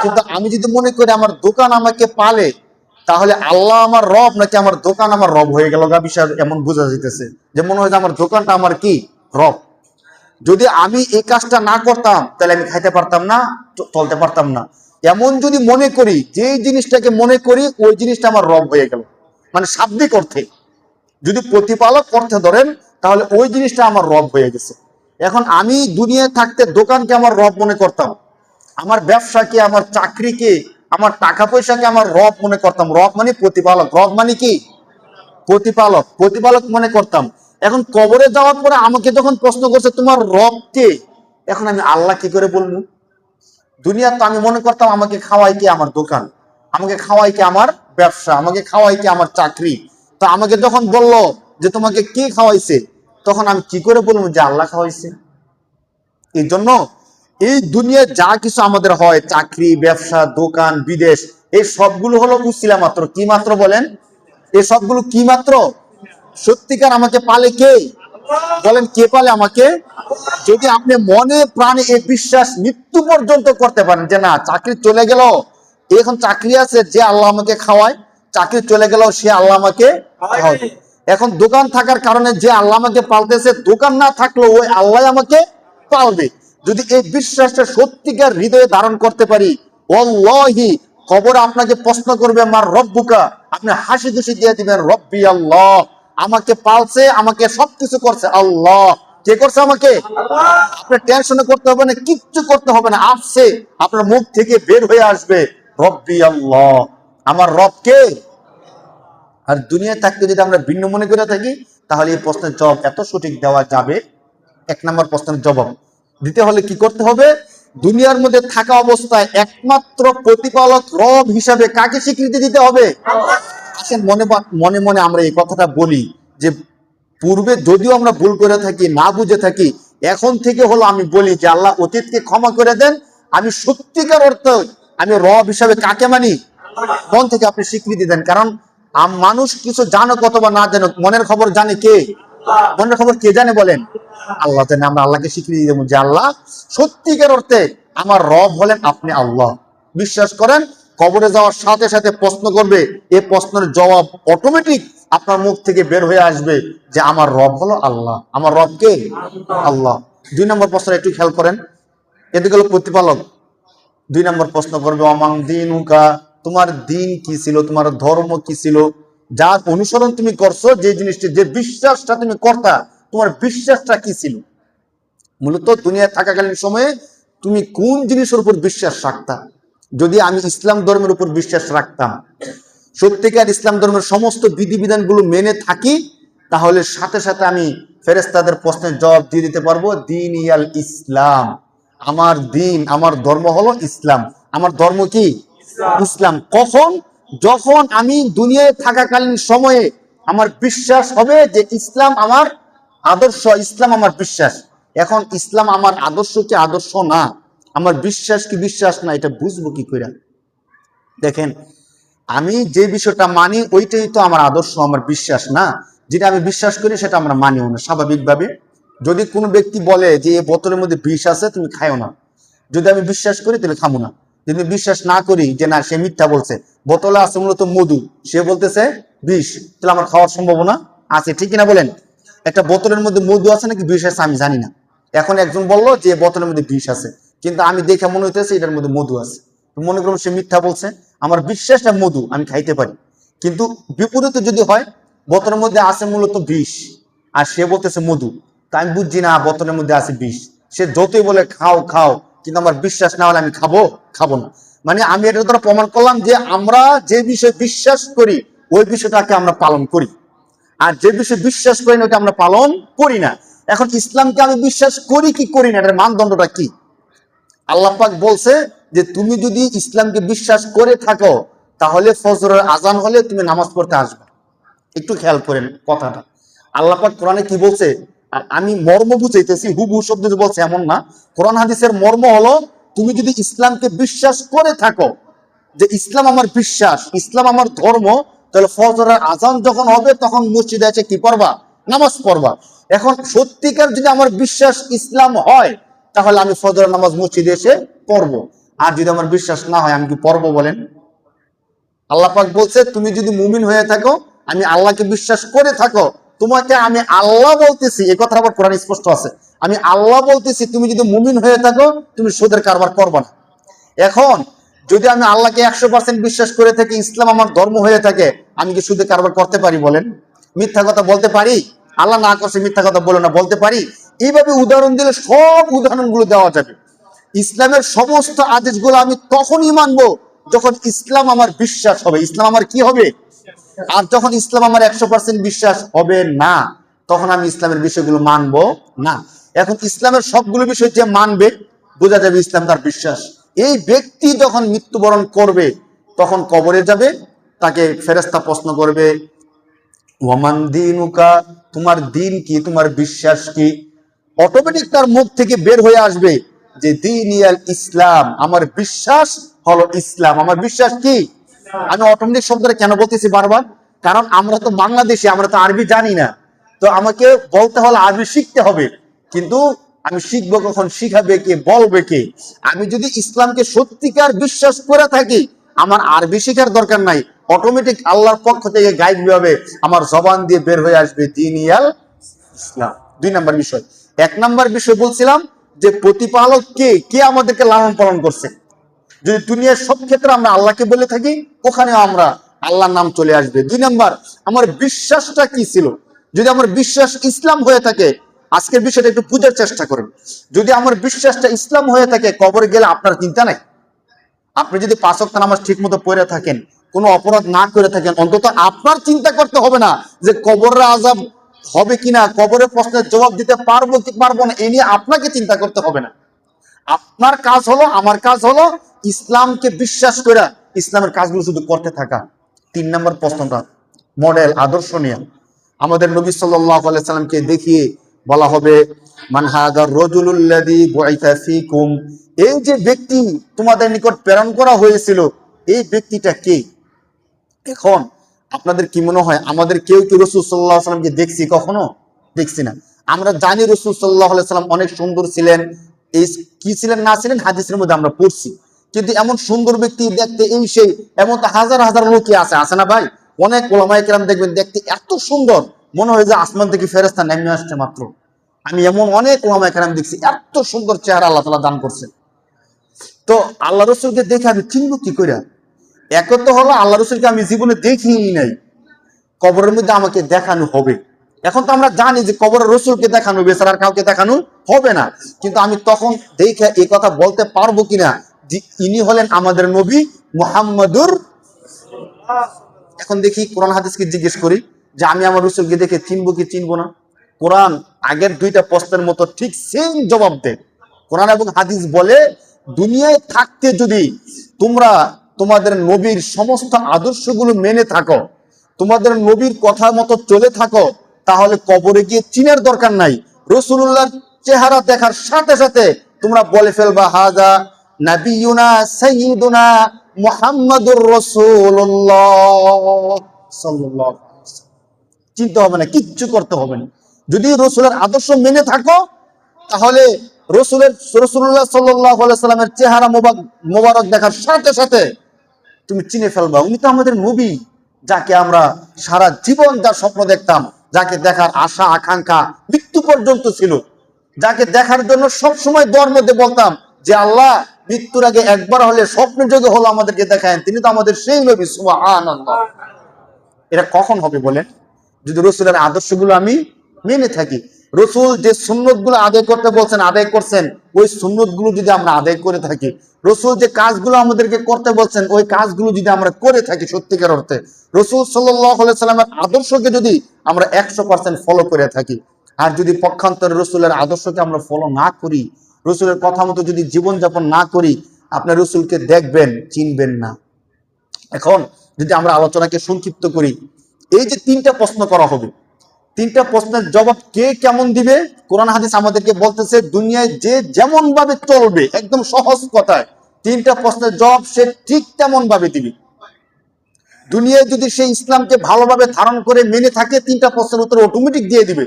কিন্তু আমি যদি মনে করি আমার দোকান আমাকে পালে, তাহলে আল্লাহ আমার রব নাকি আমার দোকান আমার রব হয়ে গেল? বিষয় এমন বোঝা যাইতেছে যে মনে হয় যে আমার দোকানটা আমার কি? রব। যদি আমি এই কাজটা না করতাম তাহলে আমি খাইতে পারতাম না, চলতে পারতাম না। এমন যদি মনে করি, যে জিনিসটাকে মনে করি ওই জিনিসটা আমার রব হয়ে গেল, মানে শাব্দিক অর্থে। যদি প্রতিপালক অর্থে ধরেন তাহলে ওই জিনিসটা আমার রব হয়ে গেছে। এখন আমি দুনিয়ায় থাকতে দোকানকে আমার রব মনে করতাম, আমার ব্যবসাকে, আমার চাকরিকে, আমার টাকা পয়সাকে আমার রব মনে করতাম। রব মানে প্রতিপালক, রব মানে কি? প্রতিপালক, প্রতিপালক মনে করতাম। এখন কবরে যাওয়ার পরে আমাকে যখন প্রশ্ন করছে তোমার রব কে, এখন আমি আল্লাহ কি করে বলবো? দুনিয়া তো আমি মনে করতাম আমাকে খাওয়াই কে? আমার দোকান। আমাকে খাওয়াই কে? আমার ব্যবসা। আমাকে খাওয়াই কে? আমার চাকরি। তো আমাকে যখন বলল যে তোমাকে কে খাওয়াইছে, তখন আমি কি করে বলবো যে আল্লাহ খাওয়াইছে? এই জন্য এই দুনিয়ায় যা কিছু আমাদের হয়, চাকরি, ব্যবসা, দোকান, বিদেশ, এই সবগুলো হলো উসিলা মাত্র। কি মাত্র বলেন? এই সবগুলো কি মাত্র? সত্যিকার আমাকে পালে কে? বলেন, কে পালে আমাকে? যদি আপনি মনে প্রাণে এই বিশ্বাস মৃত্যু পর্যন্ত করতে পারেন যে না, চাকরি চলে গেল, এখন চাকরি আছে, যে আল্লাহ আমাকে খাওয়ায়, চাকরি চলে গেল, সে আল্লাহ আমাকে খাওয়াবে। এখন দোকান থাকার কারণে যে আল্লাহ আমাকে পালতেছে, দোকান না থাকলেও ওই আল্লাহ আমাকে পালবে। যদি এই বিশ্বাসটা সত্যিকার হৃদয়ে ধারণ করতে পারি, ওয়াল্লাহি কবর আপনাকে প্রশ্ন করবে মার রব্বুকা, আপনি হাসি খুশি দিয়ে দিবেন রব্বি আল্লাহ, আমাকে পালছে, আমাকে সবকিছু করছে আল্লাহ। কে করছে আমাকে? আপনার টেনশন করতে হবে না, কিচ্ছু করতে হবে না, আসছে আপনার মুখ থেকে বের হয়ে আসবে রব্বি আল্লাহ, আমার রব কে? আর দুনিয়ায় থাকতে যদি আমরা ভিন্ন মনে করে থাকি, তাহলে এই প্রশ্নের জবাব এত সঠিক দেওয়া যাবে। এক নম্বর প্রশ্নের জবাব দিতে হলে কি করতে হবে? দুনিয়ার মধ্যে থাকা অবস্থায় একমাত্র প্রতিপালক রব হিসাবে কাকে স্বীকৃতি দিতে হবে? আসেন মনে মনে মনে আমরা এই কথাটা বলি যে পূর্বে যদিও আমরা ভুল করে থাকি, না বুঝে থাকি, এখন থেকে হলো আমি বলি যে আল্লাহ অতীতকে ক্ষমা করে দেন, আমি সত্যিকার অর্থে আমি রব হিসাবে কাকে মানি? মন থেকে আপনি স্বীকৃতি দেন। কারণ মানুষ কিছু জানো কত বা না জানো, মনের খবর জানে কে? মনের খবর কে জানে বলেন? আল্লাহ জানে। আমরা আল্লাহকে স্বীকৃতি দেবো যে আল্লাহ সত্যিকার অর্থে আমার রব হলেন আপনি আল্লাহ। বিশ্বাস করেন, কবরে যাওয়ার সাথে সাথে প্রশ্ন করবে, এই প্রশ্নের জবাব অটোমেটিক আপনার মুখ থেকে বের হয়ে আসবে যে আমার রব হলো আল্লাহ। আমার রব কে? আল্লাহ। 2 নম্বর প্রশ্ন একটু খেয়াল করেন, এদিকে হলো প্রতিপালক। 2 নম্বর প্রশ্ন করবে অমাং দিনুকা, তোমার দিন কি ছিল, তোমার ধর্ম কি ছিল, যার অনুসরণ তুমি করছো, যে জিনিসটি, যে বিশ্বাসটা তুমি করতা, তোমার বিশ্বাসটা কি ছিল? মূলত দুনিয়ায় থাকাকালীন সময়ে তুমি কোন জিনিসের উপর বিশ্বাস রাখতা? যদি আমি ইসলাম ধর্মের উপর বিশ্বাস রাখতাম, সত্যিকার ইসলাম ধর্মের সমস্ত বিধিবিধানগুলো মেনে থাকি, তাহলে সাথে সাথে আমি ফেরেশতাদের প্রশ্নের জবাব দিয়ে দিতে পারবো দিন ইয়াল ইসলাম, আমার দিন, আমার ধর্ম হলো ইসলাম। আমার ধর্ম কি? ইসলাম। কখন? যখন আমি দুনিয়ায় থাকাকালীন সময়ে আমার বিশ্বাস হবে যে ইসলাম আমার আদর্শ, ইসলাম আমার বিশ্বাস। এখন ইসলাম আমার আদর্শ কি আদর্শ না, আমার বিশ্বাস কি বিশ্বাস না, এটা বুঝবো কি করে? দেখেন, আমি যে বিষয়টা মানি ওইটাই তো আমার আদর্শ, আমার বিশ্বাস না। যেটা আমি বিশ্বাস করি সেটা আমরা মানিও না স্বাভাবিকভাবে। যদি কোনো ব্যক্তি বলে যে এই বোতলের মধ্যে বিষ আছে, তুমি খাইও না, যদি আমি বিশ্বাস করি তাহলে খাবো না। যদি বিশ্বাস না করি যে না সে মিথ্যা বলছে, বোতলে আছে মূলত মধু, সে বলতেছে বিষ, তাহলে আমার খাওয়ার সম্ভাবনা আছে, ঠিক কিনা বলেন? একটা বোতলের মধ্যে মধু আছে নাকি বিষ আছে আমি জানি না। এখন একজন বললো যে বোতলের মধ্যে বিষ আছে, কিন্তু আমি দেখে মনে হইতেছে এটার মধ্যে মধু আছে, মনে করুন সে মিথ্যা বলছে, আমার বিশ্বাসটা মধু, আমি খাইতে পারি। কিন্তু বিপরীতে যদি হয় বোতলের মধ্যে আছে মূলত বিষ আর সে বলতেছে মধু, তা আমি বুঝছি না বোতলের মধ্যে আছে বিষ, সে যতই বলে খাও খাও, কিন্তু আমার বিশ্বাস না হলে আমি খাবো খাবো না। মানে আমি এটা দ্বারা প্রমাণ করলাম যে আমরা যে বিষয়ে বিশ্বাস করি ওই বিষয়টাকে আমরা পালন করি, আর যে বিষয়ে বিশ্বাস করি না ওটা আমরা পালন করি না। এখন ইসলামকে আমি বিশ্বাস করি কি করি না, এটার মানদণ্ডটা কি? আল্লাহ পাক বলছে যে তুমি যদি ইসলামকে বিশ্বাস করে থাকো, তাহলে ফজরের আজান হলে তুমি নামাজ পড়তে আসবে। একটু খেয়াল করেন কথাটা, আল্লাহ পাক কোরআনে কি বলছে? আমি মর্ম বুঝাইতেছি, হুবহু শব্দ বলছে এমন না। কোরআন হাদিসের মর্ম হলো, তুমি যদি ইসলামকে বিশ্বাস করে থাকো যে ইসলাম আমার বিশ্বাস, ইসলাম আমার ধর্ম, তাহলে ফজরের আজান যখন হবে তখন মসজিদে এসে কি পড়বা? নামাজ পড়বা। এখন সত্যিকার যদি আমার বিশ্বাস ইসলাম হয়, তাহলে আমি ফজরের নামাজ মসজিদে এসে পড়বো। আর যদি আমার বিশ্বাস না হয়, আমি কি পড়বো বলেন? আল্লাহ পাক বলছে তুমি যদি মুমিন হয়ে থাকো, আমি আল্লাহকে বিশ্বাস করে থাকো, তোমাকে আমি আল্লাহ বলতেছি, এই কথা আবার কোরআন স্পষ্ট আছে, আমি আল্লাহ বলতেছি তুমি যদি মুমিন হয়ে থাকো তুমি সুদের কারবার করবা না। এখন যদি আমি আল্লাহকে 100% বিশ্বাস করে থাকি, ইসলাম আমার ধর্ম হয়ে থাকে, আমি কি সুদের কারবার করতে পারি বলেন? মিথ্যা কথা বলতে পারি? আল্লাহ না করছে মিথ্যা কথা বলে না, বলতে পারি? এইভাবে উদাহরণ দিলে সব উদাহরণগুলো দেওয়া যাবে। ইসলামের সমস্ত আদেশগুলো আমি তখনই মানবো যখন ইসলাম আমার বিশ্বাস হবে। ইসলাম আমার কি হবে? আর যখন ইসলাম আমার 100% বিশ্বাস হবে না, তখন আমি ইসলামের বিষয়গুলো মানবো না। এখন ইসলামের সবগুলো বিষয় যে মানবে, বোঝা যাবে ইসলাম তার বিশ্বাস। এই ব্যক্তি যখন মৃত্যুবরণ করবে, তখন কবরে যাবে, তাকে ফেরেশতা প্রশ্ন করবে ওয়ামান দিনুকা, তোমার দিন কি, তোমার বিশ্বাস কি। অটোমেটিক তার মুখ থেকে বের হয়ে আসবে যে দিনিয়াল ইসলাম, আমার বিশ্বাস হলো ইসলাম, আমার বিশ্বাস কি। আমি অটোমেটিক শব্দটা কেন বলতেছি বারবার, কারণ আমরা তো বাংলাদেশি, আমরা তো আরবি জানি না। তো আমাকে বলতে হলে আরবি শিখতে হবে, কিন্তু আমি শিখবো কখন, শিখাবে কে, বলবে কে। আমি যদি ইসলামকে সত্যিকার বিশ্বাস করে থাকি, আমার আরবি শেখার দরকার নাই, অটোমেটিক আল্লাহর পক্ষ থেকে গাইড হবে, আমার জবান দিয়ে বের হয়ে আসবে দিনিয়াল ইসলাম। 2 নম্বর বিষয়। 1 নম্বর বিষয় বলছিলাম যে প্রতিপালক কে, কে আমাদেরকে লালন পালন করছে। যদি দুনিয়ার সব ক্ষেত্রে আমরা আল্লাহকে বলে থাকি, ওখানেও আমরা আল্লাহর নাম চলে আসবে। 2 নম্বর, আমার বিশ্বাসটা কি ছিল। যদি আমার বিশ্বাস ইসলাম হয়ে থাকে, আজকের বিষয়টা একটু বুঝার চেষ্টা করেন। যদি আমার বিশ্বাসটা ইসলাম হয়ে থাকে, কবরে গেলে আপনার চিন্তা নাই। আপনি যদি 5 ওয়াক্ত নামাজ ঠিক মতো পড়ে থাকেন, কোনো অপরাধ না করে থাকেন, অন্তত আপনার চিন্তা করতে হবে না যে কবরের আযাব হবে কিনা, কবরের প্রশ্নের জবাব দিতে পারবো কি পারবো না, এ নিয়ে আপনাকে চিন্তা করতে হবে না। আপনার কাজ হলো, আমার কাজ হলো ইসলামকে বিশ্বাস করে ইসলামের কাজগুলো শুধু করতে থাকা। 3 নম্বর প্রশ্নটা মডেল, আদর্শ নিয়ে আমাদের নবী সাল্লাল্লাহু আলাইহি সাল্লামকে দেখিয়ে বলা হবে মান হাদার রাজুলুল্লাযী বুইসা ফীকুম, এই যে ব্যক্তি তোমাদের নিকট প্রেরণ করা হয়েছিল, এই ব্যক্তিটা কে। এখন আপনাদের কি মনে হয়, আমাদের কেউ কি রাসূল সাল্লাল্লাহু আলাইহি সাল্লামকে দেখছি কখনো? দেখছি না। আমরা জানি রাসূল সাল্লাল্লাহু আলাইহি সাল্লাম অনেক সুন্দর ছিলেন, এই কি ছিলেন না ছিলেন হাদিসের মধ্যে আমরা পড়ছি, কিন্তু এমন সুন্দর ব্যক্তি দেখতে এই সেই এমন তো হাজার হাজার লোকই আছে, আছে না ভাই? অনেক ওলামায়ে কেরাম দেখবেন দেখতে এত সুন্দর, মনে হয় যে আসমান থেকে ফেরেশতা নেমে আসছে মাত্র। আমি এমন অনেক ওলামায়ে কেরাম দেখছি, এত সুন্দর চেহারা আল্লাহ তাআলা দান করছেন। তো আল্লাহ রাসূলকে দেখে আমি চিনব কি করে? এক তো হলো আল্লাহ রাসূলকে আমি জীবনে দেখিনি নাই, কবরের মধ্যে আমাকে দেখানো হবে। এখন তো আমরা জানি যে কবরের রাসূলকে দেখানো হবে, আর কাউকে দেখানো হবে না, কিন্তু আমি তখন দেখে এই কথা বলতে পারবো কিনা যে ইনি হলেন আমাদের নবী মুহাম্মাদুর। এখন দেখি কোরআন হাদিসকে জিজ্ঞেস করি যে আমি আমার রাসূলকে দেখে চিনবো কি চিনবো না। কোরআন আগের 2টা প্রশ্নের মতো ঠিক সেম জবাব দেয়। কোরআন এবং হাদিস বলে দুনিয়ায় থাকতে যদি তোমরা তোমাদের নবীর সমস্ত আদর্শগুলো মেনে থাকো, তোমাদের নবীর কথা মতো চলে থাকো, তাহলে কবরে গিয়ে চিনার দরকার নাই। রাসূলুল্লাহর চেহারা দেখার সাথে সাথে তোমরা বলে ফেলবা হাজা নাবিয়ুনা সাইয়্যিদুনা মুহাম্মাদুর রাসূলুল্লাহ সাল্লাল্লাহু আলাইহি ওয়াসাল্লাম। চিন্তা হবে না, কিচ্ছু করতে হবে না। যদি রাসূলের আদর্শ মেনে থাকো, তাহলে রাসূলুল্লাহ সাল্লাল্লাহু আলাইহি ওয়াসাল্লামের চেহারা মোবারক দেখার সাথে সাথে তুমি চিনে ফেলবা উনি তো আমাদের নবী, যাকে আমরা সারা জীবন যার স্বপ্ন দেখতাম, যাকে দেখার আশা আকাঙ্ক্ষা মৃত্যু পর্যন্ত ছিল, যাকে দেখার জন্য সব সময় দোয়ার মধ্যে বলতাম যে আল্লাহ মৃত্যুর আগে একবার হলে স্বপ্নের যোগে হলো আমাদেরকে দেখায়েন, তিনি তো আমাদের সেই নবী। সুবহানাল্লাহ। এটা কখন হবে বলেন? যদি রাসূলের আদর্শগুলো আমি মেনে থাকি। রাসূল যে সুন্নতগুলো আদায় করতে বলছেন আদায় করছেন, ওই সুন্নতগুলো যদি আমরা আদায় করে থাকি, রাসূল যে কাজগুলো আমাদেরকে করতে বলছেন ওই কাজগুলো যদি আমরা করে থাকি সত্যিকার অর্থে, রাসূল সাল্লাল্লাহু আলাইহি সাল্লামের আদর্শকে যদি আমরা 100% ফলো করে থাকি, আর যদি পক্ষান্তরে রাসূলের আদর্শকে আমরা ফলো না করি, রাসূলের কথা মতো যদি জীবনযাপন না করি, আপনার রাসূলকে দেখবেন চিনবেন না। এখন যদি আমরা আলোচনাকে সংক্ষিপ্ত করি, এই যে 3টা প্রশ্ন করা হবে, 3টা প্রশ্নের জবাব কে কেমন দিবে, কোরআন হাদিস আমাদেরকে বলতেছে দুনিয়ায় যে যেমন ভাবে চলবে, একদম সহজ কথায় 3টা প্রশ্নের জবাব সে ঠিক তেমন ভাবে দিবে। দুনিয়ায় যদি সে ইসলামকে ভালোভাবে ধারণ করে মেনে থাকে, 3টা প্রশ্নের উত্তর অটোমেটিক দিয়ে দিবে।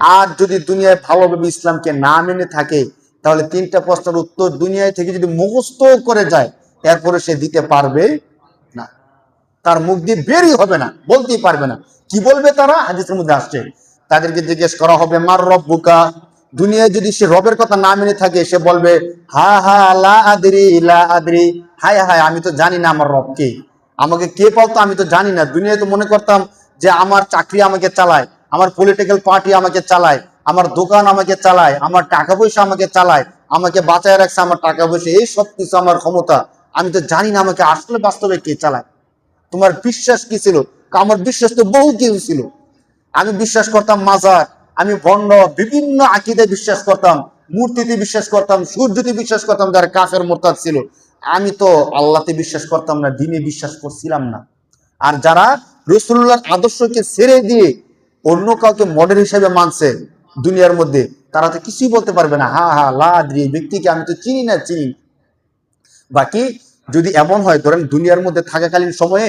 আর যদি দুনিয়ায় ভালোভাবে ইসলামকে না মেনে থাকে, তাহলে 3টা প্রশ্নের উত্তর দুনিয়ায় থেকে যদি মুখস্থ করে যায়, এরপরে সে দিতে পারবে না, তার মুখ দিয়ে বেরই হবে না, বলতেই পারবে না। কি বলবে তারা? হাদিসের মধ্যে আসছে তাদেরকে জিজ্ঞেস করা হবে মার রব্বুকা। দুনিয়ায় যদি সে রবের কথা না মেনে থাকে, সে বলবে হা হা লা আদরি লা আদরি, হায় হায় আমি তো জানি না আমার রব কে, আমাকে কে পালতো আমি তো জানি না। দুনিয়ায় তো মনে করতাম যে আমার চাকরি আমাকে চালায়, আমার পলিটিক্যাল পার্টি আমাকে চালায়, আমার দোকান আমাকে চালায়, আমার টাকা পয়সা আমাকে চালায়, আমাকে বাঁচায় রাখছে আমার টাকা পয়সা, এই সব কিছু আমার ক্ষমতা, আমি তো জানি না আমাকে আসলে বাস্তবে কে চালায়। তোমার বিশ্বাস কি ছিল? আমার বিশ্বাস তো বহু কিছু ছিল। আমি বিশ্বাস করতাম মাজার, আমি ভণ্ড বিভিন্ন আকীদায় বিশ্বাস করতাম, মূর্তিতে বিশ্বাস করতাম, সূর্যতে বিশ্বাস করতাম, যারা কাফের মুরতাদ ছিল। আমি তো আল্লাহতে বিশ্বাস করতাম না, দ্বীনে বিশ্বাস করছিলাম না। আর যারা রাসূলুল্লাহর আদর্শকে ছেড়ে দিয়ে অন্য কাউকে মডেল হিসেবে মানছে দুনিয়ার মধ্যে, তারা তো কিছুই বলতে পারবে না। হা হা লা আদ্রি, ব্যক্তিকে আমি তো চিনি না। বাকি যদি এমন হয়, ধরেন দুনিয়ার মধ্যে থাকাকালীন সময়ে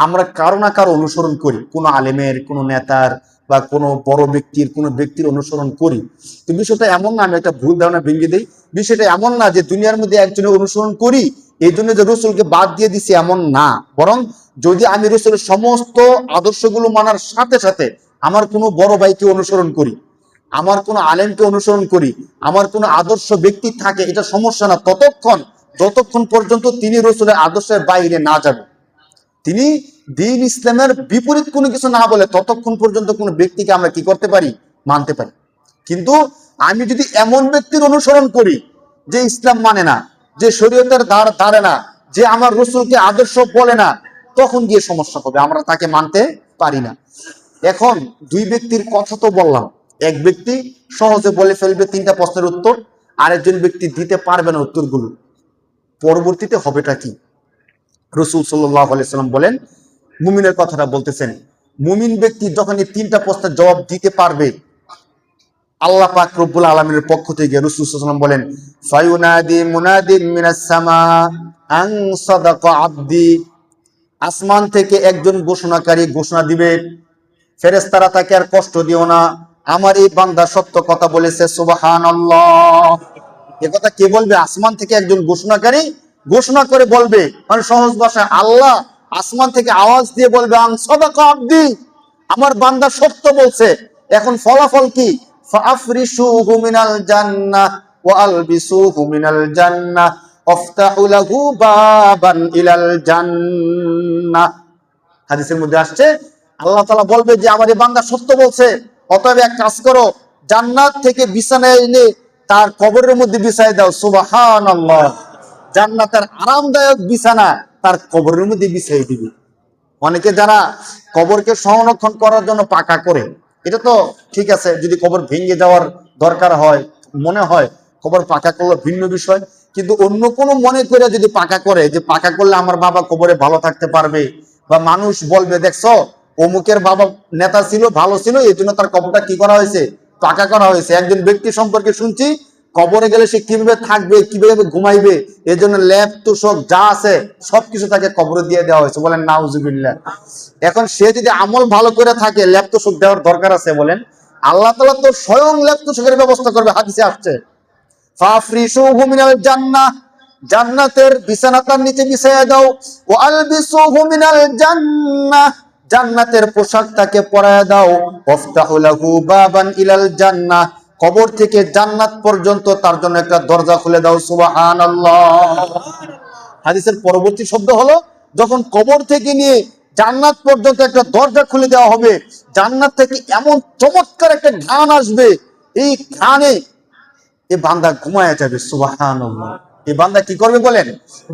আমরা কারো না কারো অনুসরণ করি, কোনো আলেমের, কোনো নেতার বা কোনো বড় ব্যক্তির, কোনো ব্যক্তির অনুসরণ করি, তো বিষয়টা এমন না, আমি একটা ভুল ধারণা ভেঙে দিই, বিষয়টা এমন না যে দুনিয়ার মধ্যে একজনের অনুসরণ করি এই জন্য যে রসুলকে বাদ দিয়ে দিছি, এমন না। বরং যদি আমি রসুলের সমস্ত আদর্শগুলো মানার সাথে সাথে আমার কোনো বড় ভাইকে অনুসরণ করি, আমার কোনো আলেমকে অনুসরণ করি, আমার কোনো আদর্শ ব্যক্তি থাকে, এটা সমস্যা না, যতক্ষণ পর্যন্ত তিনি রসুলের আদর্শের বাইরে না যাবে, তিনি দ্বীন ইসলামের বিপরীত কোনো কিছু না বলে, ততক্ষণ পর্যন্ত কোনো ব্যক্তিকে আমরা কি করতে পারি, মানতে পারি। কিন্তু আমি যদি এমন ব্যক্তির অনুসরণ করি যে ইসলাম মানে না, যে শরীয়তের দ্বার ধারে না, যে আমার রসুলকে আদর্শ বলে না, তখন গিয়ে সমস্যা হবে, আমরা তাকে মানতে পারি না। এখন দুই ব্যক্তির কথা তো বললাম, এক ব্যক্তি সহজে বলে ফেলবে 3টা প্রশ্নের উত্তর, আরেকজন ব্যক্তি দিতে পারবে না উত্তরগুলো, পরবর্তীতে হবেটা কি? রাসূল সাল্লাল্লাহু আলাইহি সাল্লাম বলেন, মুমিনের কথাটা বলতেছেন, মুমিন ব্যক্তি যখন এই 3টা প্রশ্নের জবাব দিতে পারবে, আল্লাহ পাক রব্বুল আলামিনের পক্ষ থেকে রাসূল সাল্লাল্লাহু আলাইহি ওয়াসাল্লাম বলেন, ফায়ুনাদি মুনাদিন মিনাস সামা আন সাদাকা আবদি, আসমান থেকে একজন ঘোষণাকারী ঘোষণা দিবে, ফেরেশতারা তাকে আর কষ্ট দিও না, আমার এই বান্দা সত্য কথা বলেছে, সুবহানাল্লাহ। এ কথা কে বলবে? আসমান থেকে একজন ঘোষণাকারী ঘোষণা করে বলবে, মানে সহজ ভাষায় আল্লাহ আসমান থেকে আওয়াজ দিয়ে বলবে, আন সাদাকা আবদি, আমার বান্দা সত্য বলছে। এখন ফলাফল কি? ফাআফরিশুহু মিনাল জান্নাহ ওয়া আলবিসুহু মিনাল জান্নাহ ওয়াফতাহু লাহু বাবান ইলাল জান্নাহ। হাদিসের মধ্যে আসছে, আল্লাহ তাআলা বলবে যে আমার এই বান্দা সত্য বলছে, অতএব এক কাজ করো, জান্নাত থেকে বিছানা এনে তার কবরের মধ্যে বিছায় দাও, সুবহানাল্লাহ। জান্নাতের আরামদায়ক বিছানা তার কবরের মধ্যে বিছাই দিবে। অনেকে যারা কবরকে সংরক্ষণ করার জন্য পাকা করে, এটা তো ঠিক আছে, যদি কবর ভেঙে যাওয়ার দরকার হয়, মনে হয় কবর পাকা করলে ভিন্ন বিষয়, কিন্তু অন্য কোনো মনে করে যদি পাকা করে, যে পাকা করলে আমার বাবা কবরে ভালো থাকতে পারবে, বা মানুষ বলবে দেখছো অমুকের বাবা নেতা ছিল, ভালো ছিল, এই জন্য তার কবরটা কি করা হয়েছে, পাকা করা হয়েছে। একজন ব্যক্তি সম্পর্কে শুনছি, কবরে গেলে সে কিভাবে থাকবে, কিভাবে ঘুমাইবে, এর জন্য ল্যাপ তোষক যা আছে সবকিছু তাকে কবরে দিয়ে দেওয়া হয়েছে, বলেন নাউজুবিল্লাহ। এখন সে যদি আমল ভালো করে থাকে, ল্যাপ তোষক দেওয়ার দরকার আছে? বলেন, আল্লাহ তাআলা তো স্বয়ং ল্যাপ তোষকের ব্যবস্থা করবে, হাদিসে আসছে, ফাফরিশুহু মিনাল জান্নাহ, জান্নাতের বিছানা তার নিচে বিছায়া দাও, ওয়া আলবিসুহু মিনাল জান্নাহ, জান্নাতের পোশাক তাকে পরায়া দাও, ওয়াফতাহু লাহু বাবান ইলাল জান্নাহ, কবর থেকে জান্নাত পর্যন্ত তার জন্য একটা দরজা খুলে দাও, সুবহানাল্লাহ। হাদিসের পরবর্তী শব্দ হলো, যখন কবর থেকে নিয়ে জান্নাত পর্যন্ত একটা দরজা খুলে দেওয়া হবে, জান্নাত থেকে এমন চমৎকার একটা ঘ্রাণ আসবে, এই ঘ্রাণে এই বান্দা ঘুমায়া যাবে, সুবহানাল্লাহ। এই বান্দা কি করবে বলেন?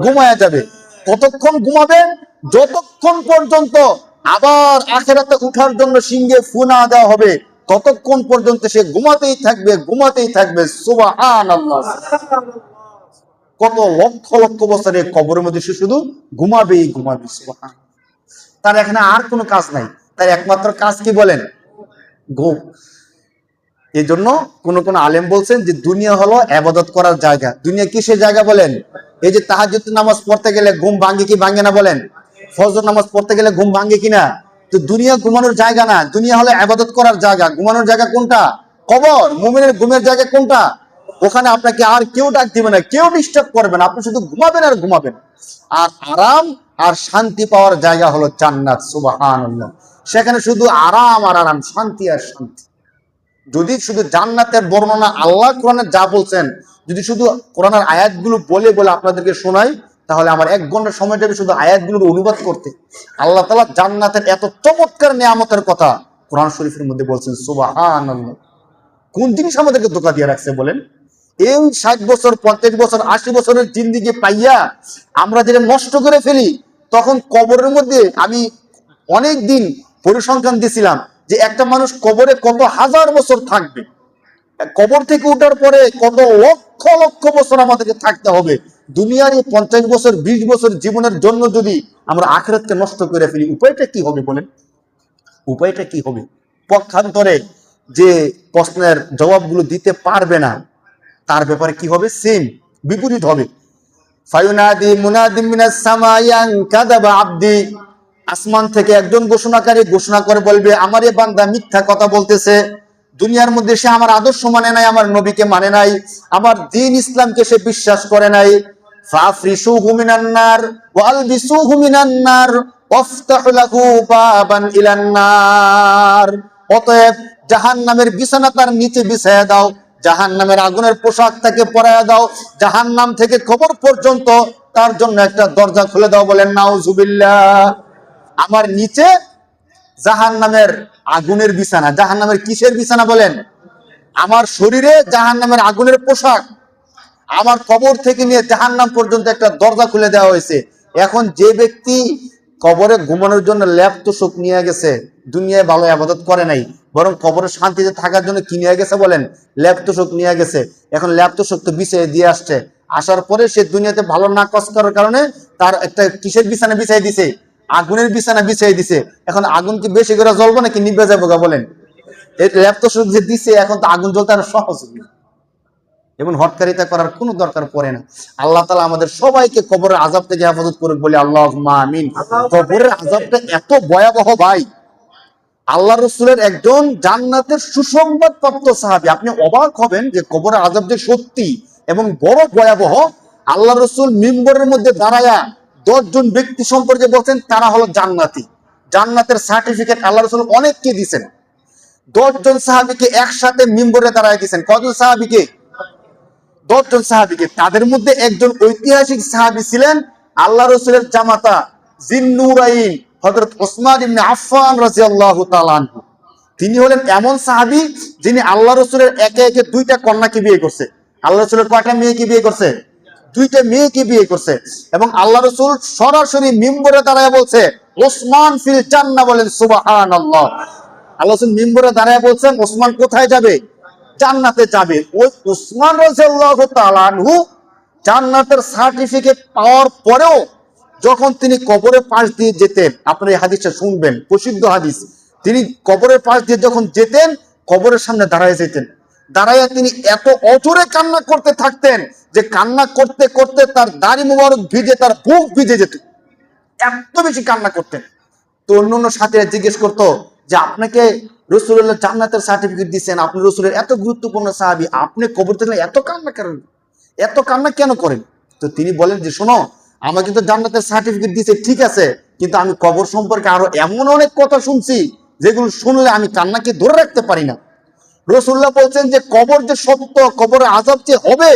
ঘুমায়া যাবে। কতক্ষণ ঘুমাবে? যতক্ষণ পর্যন্ত আবার আখিরাতে উঠার জন্য সিংহে ফু না দেওয়া হবে, ততক্ষণ পর্যন্ত সে ঘুমাতেই থাকবে, ঘুমাতেই থাকবে, সুবহানাল্লাহ। কত লক্ষ লক্ষ বছর এই কবরের মধ্যে সে শুধু ঘুমাবেই ঘুমাবে, সুবহানাল্লাহ। তার এখানে আর কোনো কাজ নাই, তার একমাত্র কাজ কি বলেন? ঘুম। এই জন্য কোন কোন আলেম বলছেন যে দুনিয়া হলো ইবাদত করার জায়গা। দুনিয়া কিসের জায়গা বলেন? এই যে তাহাজ্জুদ নামাজ পড়তে গেলে ঘুম ভাঙে কি ভাঙে না বলেন? ফজর নামাজ পড়তে গেলে ঘুম ভাঙে কিনা? তো দুনিয়া ঘুমানোর জায়গা না, দুনিয়া হলো ইবাদত করার জায়গা। ঘুমানোর জায়গা কোনটা? কবর। মুমিনের ঘুমের জায়গা কোনটা? ওখানে আপনাকে আর কেউ ডাক দিবে না, কেউ ডিস্টার্ব করবে না, আপনি শুধু ঘুমাবেন আর ঘুমাবেন। আর আরাম আর শান্তি পাওয়ার জায়গা হলো জান্নাত, সুবহানাল্লাহ। সেখানে শুধু আরাম আর আরাম, শান্তি আর শান্তি। যদি শুধু জান্নাতের বর্ণনা আল্লাহ কোরআনে যা বলছেন, যদি শুধু কোরআনের আয়াতগুলো বলে বলে আপনাদেরকে শোনাই, তাহলে আমার 1 ঘন্টা সময় যাবে শুধু আয়াতগুলোর অনুবাদ করতে। আল্লাহ তাআলা জান্নাতের এত চমৎকার নিয়ামতের কথা কোরআন শরীফের মধ্যে বলছেন, সুবহানাল্লাহ। কোন জিনিস আমাদেরকে ধোঁকা দিয়ে রাখছে বলেন? এই 60 বছর, 50 বছর, 80 বছরের জিন্দেগি পাইয়া আমরা যেটা নষ্ট করে ফেলি, তখন কবরের মধ্যে আমি অনেক দিন পরিসংখ্যান দিছিলাম যে একটা মানুষ কবরে কত হাজার বছর থাকবে, কবর থেকে উঠার পরে কত লক্ষ লক্ষ বছর আমাদেরকে থাকতে হবে। দুনিয়ার এই 50 বছর 20 বছর জীবনের জন্য যদি আমরা আখিরাতকে নষ্ট করে ফেলি, উপায়টা কি হবে বলেন? উপায়টা কি হবে? পক্ষান্তরে যে প্রশ্নের জবাবগুলো দিতে পারবে না তার ব্যাপারে কি হবে? সেম বিপরীত হবে। ফায়ুনাদি মুনাদিম মিনাস সামাই আন কাযাবা আবদি, আসমান থেকে একজন ঘোষণাকারী ঘোষণা করে বলবে আমার এই বান্দা মিথ্যা কথা বলতেছে, দুনিয়ার মধ্যে সে আমার আদর্শ মানে নাই, আমার নবীকে মানে নাই, আমার দ্বীন ইসলামকে সে বিশ্বাস করে নাই। ফাফরিশুহু মিনান নার ওয়া আলবিসুহু মিনান নার ওয়াফতাহু লাহু বাবান ইলান নার, অতএব জাহান্নামের বিছানা তার নিচে বিছায়া দাও, জাহান্নামের আগুনের পোশাক তাকে পরায়া দাও, জাহান্নাম থেকে কবর পর্যন্ত তার জন্য একটা দরজা খুলে দাও। বলেন নাউজুবিল্লাহ। আমার নিচে জাহান্নামের আগুনের বিছানা, জাহান্নামের কিসের বিছানা বলেন? আমার শরীরে জাহান্নামের আগুনের পোশাক, আমার কবর থেকে নিয়ে জাহান্নাম পর্যন্ত একটা দরজা খুলে দেওয়া হয়েছে। এখন যে ব্যক্তি কবরে ঘুমানোর জন্য ল্যাপ তোষক নিয়ে গেছে, দুনিয়ায় ভালো ইবাদত করে নাই, বরং কবরে শান্তিতে থাকার জন্য কি নিয়ে গেছে বলেন? ল্যাপ তোষক নিয়ে গেছে। এখন ল্যাপ তোষক তো বিছিয়ে দিয়ে আসছে, আসার পরে সে দুনিয়াতে ভালো না কাজ করার কারণে তার একটা কিসের বিছানা বিছাই দিছে? আগুনের বিছানা বিছাই দিছে। এখন আগুন কি বেশি করে জ্বলবো নাকি নিভে যাবো গা বলেন? এই ল্যাপ তোষক যে দিছে, এখন তো আগুন জ্বলতে আর সহজ এবং হটকারিতা করার কোনো দরকার পড়ে না। আল্লাহ তাআলা আমাদের সবাইকে কবরের আযাব থেকে হেফাজত করুক বলি আল্লাহুম্মা আমিন। কবরের আযাবটা এত ভয়াবহ ভাই, আল্লাহ রাসূলের একজন জান্নাতের সুসংবাদ প্রাপ্ত সাহাবী, আপনি অবাক হবেন যে কবরের আযাব যে সত্যি এবং বড় ভয়াবহ। আল্লাহ রাসূল মিম্বরের মধ্যে দাঁড়ায়া 10 জন ব্যক্তি সম্পর্কে বলছেন তারা হলো জান্নাতি, জান্নাতের সার্টিফিকেট আল্লাহ রাসূল অনেককে দিয়েছেন। 10 জন সাহাবীকে একসাথে মিম্বরে দাঁড়ায় দিয়েছেন। কতজন সাহাবীকে? 10 জন সাহাবীকে। তাদের মধ্যে একজন ঐতিহাসিক সাহাবী ছিলেন আল্লাহ রাসূলের জামাতা জিন্নুরাইন হযরত ওসমান ইবনে আফফান রাদিয়াল্লাহু তাআলা আনহু। তিনি হলেন এমন সাহাবী যিনি আল্লাহ রাসূলের একে একে 2টা কন্যাকে বিয়ে করছে। আল্লাহ রাসূলের কয়টা মেয়েকে বিয়ে করছে? 2টা মেয়েকে বিয়ে করছে। এবং আল্লাহ রাসূল সরাসরি মিম্বরে দাঁড়ায় বলছে ওসমান ফিল জান্নাহ, বলেন সুবহানাল্লাহ। আল্লাহ রাসূল মিম্বরে দাঁড়ায় বলছেন ওসমান কোথায় যাবে? জান্নাতে যাবে। ওই ওসমান রাদিয়াল্লাহু তাআলা আনহু জান্নাতের সার্টিফিকেট পাওয়ার পরেও যখন তিনি কবরের পাশ দিয়ে যেতেন, আপনারা এই হাদিসটা শুনবেন, প্রসিদ্ধ হাদিস, তিনি কবরের পাশ দিয়ে যখন যেতেন কবরের সামনে দাঁড়ায় যেতেন, দাঁড়াইয়া তিনি এত অজোরে কান্না করতে থাকতেন যে কান্না করতে করতে তার দাড়ি মুবারক ভিজে, তার বুক ভিজে যেত, এত বেশি কান্না করতেন। তো অন্য সাথীরা জিজ্ঞেস করতো যে আপনাকে রাসূলুল্লাহ জান্নাতের সার্টিফিকেট দিচ্ছেন, আপনি রাসূলের এত গুরুত্বপূর্ণ সাহাবী, আপনি কবর থেকে এত কান্না করেন, এত কান্না কেন করেন? তো তিনি বলেন যে শোনো, আমাকে তো জান্নাতের সার্টিফিকেট দিয়েছে ঠিক আছে, কিন্তু আমি কবর সম্পর্কে আরো এমন অনেক কথা শুনছি যেগুলো শুনলে আমি কান্নাকে ধরে রাখতে পারি না। রাসূলুল্লাহ বলছেন যে কবর যে সত্য, কবরের আযাব যে হবে।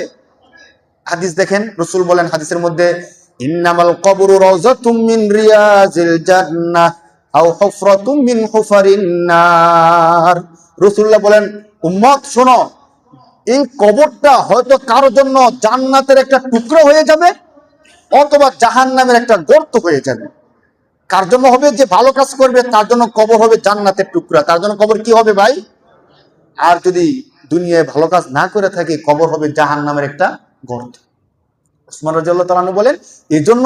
হাদিস দেখেন, রাসূল বলেন হাদিসের মধ্যে ইন্নামাল কবরু রাউযাতুম মিন রিয়াজিল জান্নাহ আও হুফরাতুম মিন হুফারিন নার। রাসূলুল্লাহ বলেন উম্মত শোনো, এই কবরটা হয়তো কারোর জন্য জান্নাতের একটা টুকরো হয়ে যাবে অথবা জাহান্নামের একটা গর্ত হয়ে যাবে। কার জন্য হবে? যে ভালো কাজ করবে তার জন্য কবর হবে জান্নাতের টুকরা, তার জন্য কবর কি হবে ভাই? আর যদি দুনিয়ায় ভালো কাজ না করে থাকে কবর হবে জাহান্নামের একটা গর্ত। ওসমান রাদিয়াল্লাহু তাআলা আনহু বলেন এই জন্য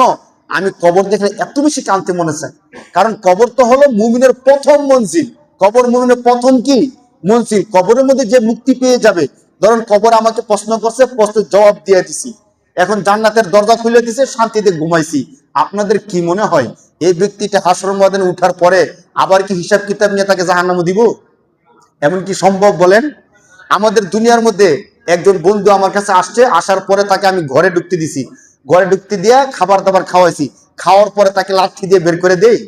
আমি কবর দেখলে এত বেশি কাঁদতে মনে চায়, কারণ কবর তো হলো মুমিনের প্রথম মঞ্জিল। কবর মুমিনের প্রথম কি মঞ্জিল। কবরের মধ্যে যে মুক্তি পেয়ে যাবে, ধরুন কবর আমাকে প্রশ্ন করছে, প্রশ্নের জবাব দিয়ে দিছি, এখন জান্নাতের দরজা খুলে দিছে, শান্তিতে ঘুমাইছি। আপনাদের কি মনে হয় এই ব্যক্তিটা হাসরের ময়দানে উঠার পরে আবার কি হিসাব কিতাব নিয়ে তাকে জাহান্নামে দিব? এমন কি সম্ভব বলেন? আমাদের দুনিয়ার মধ্যে একজন বন্ধু আমার কাছে আসছে, আসার পরে তাকে আমি ঘরে ঢুকতে দিছি, ঘরে ঢুকতে দিয়ে খাবার দাবার খাওয়াইছি, খাওয়ার পরে তাকে লাঠি দিয়ে বের করে দেই?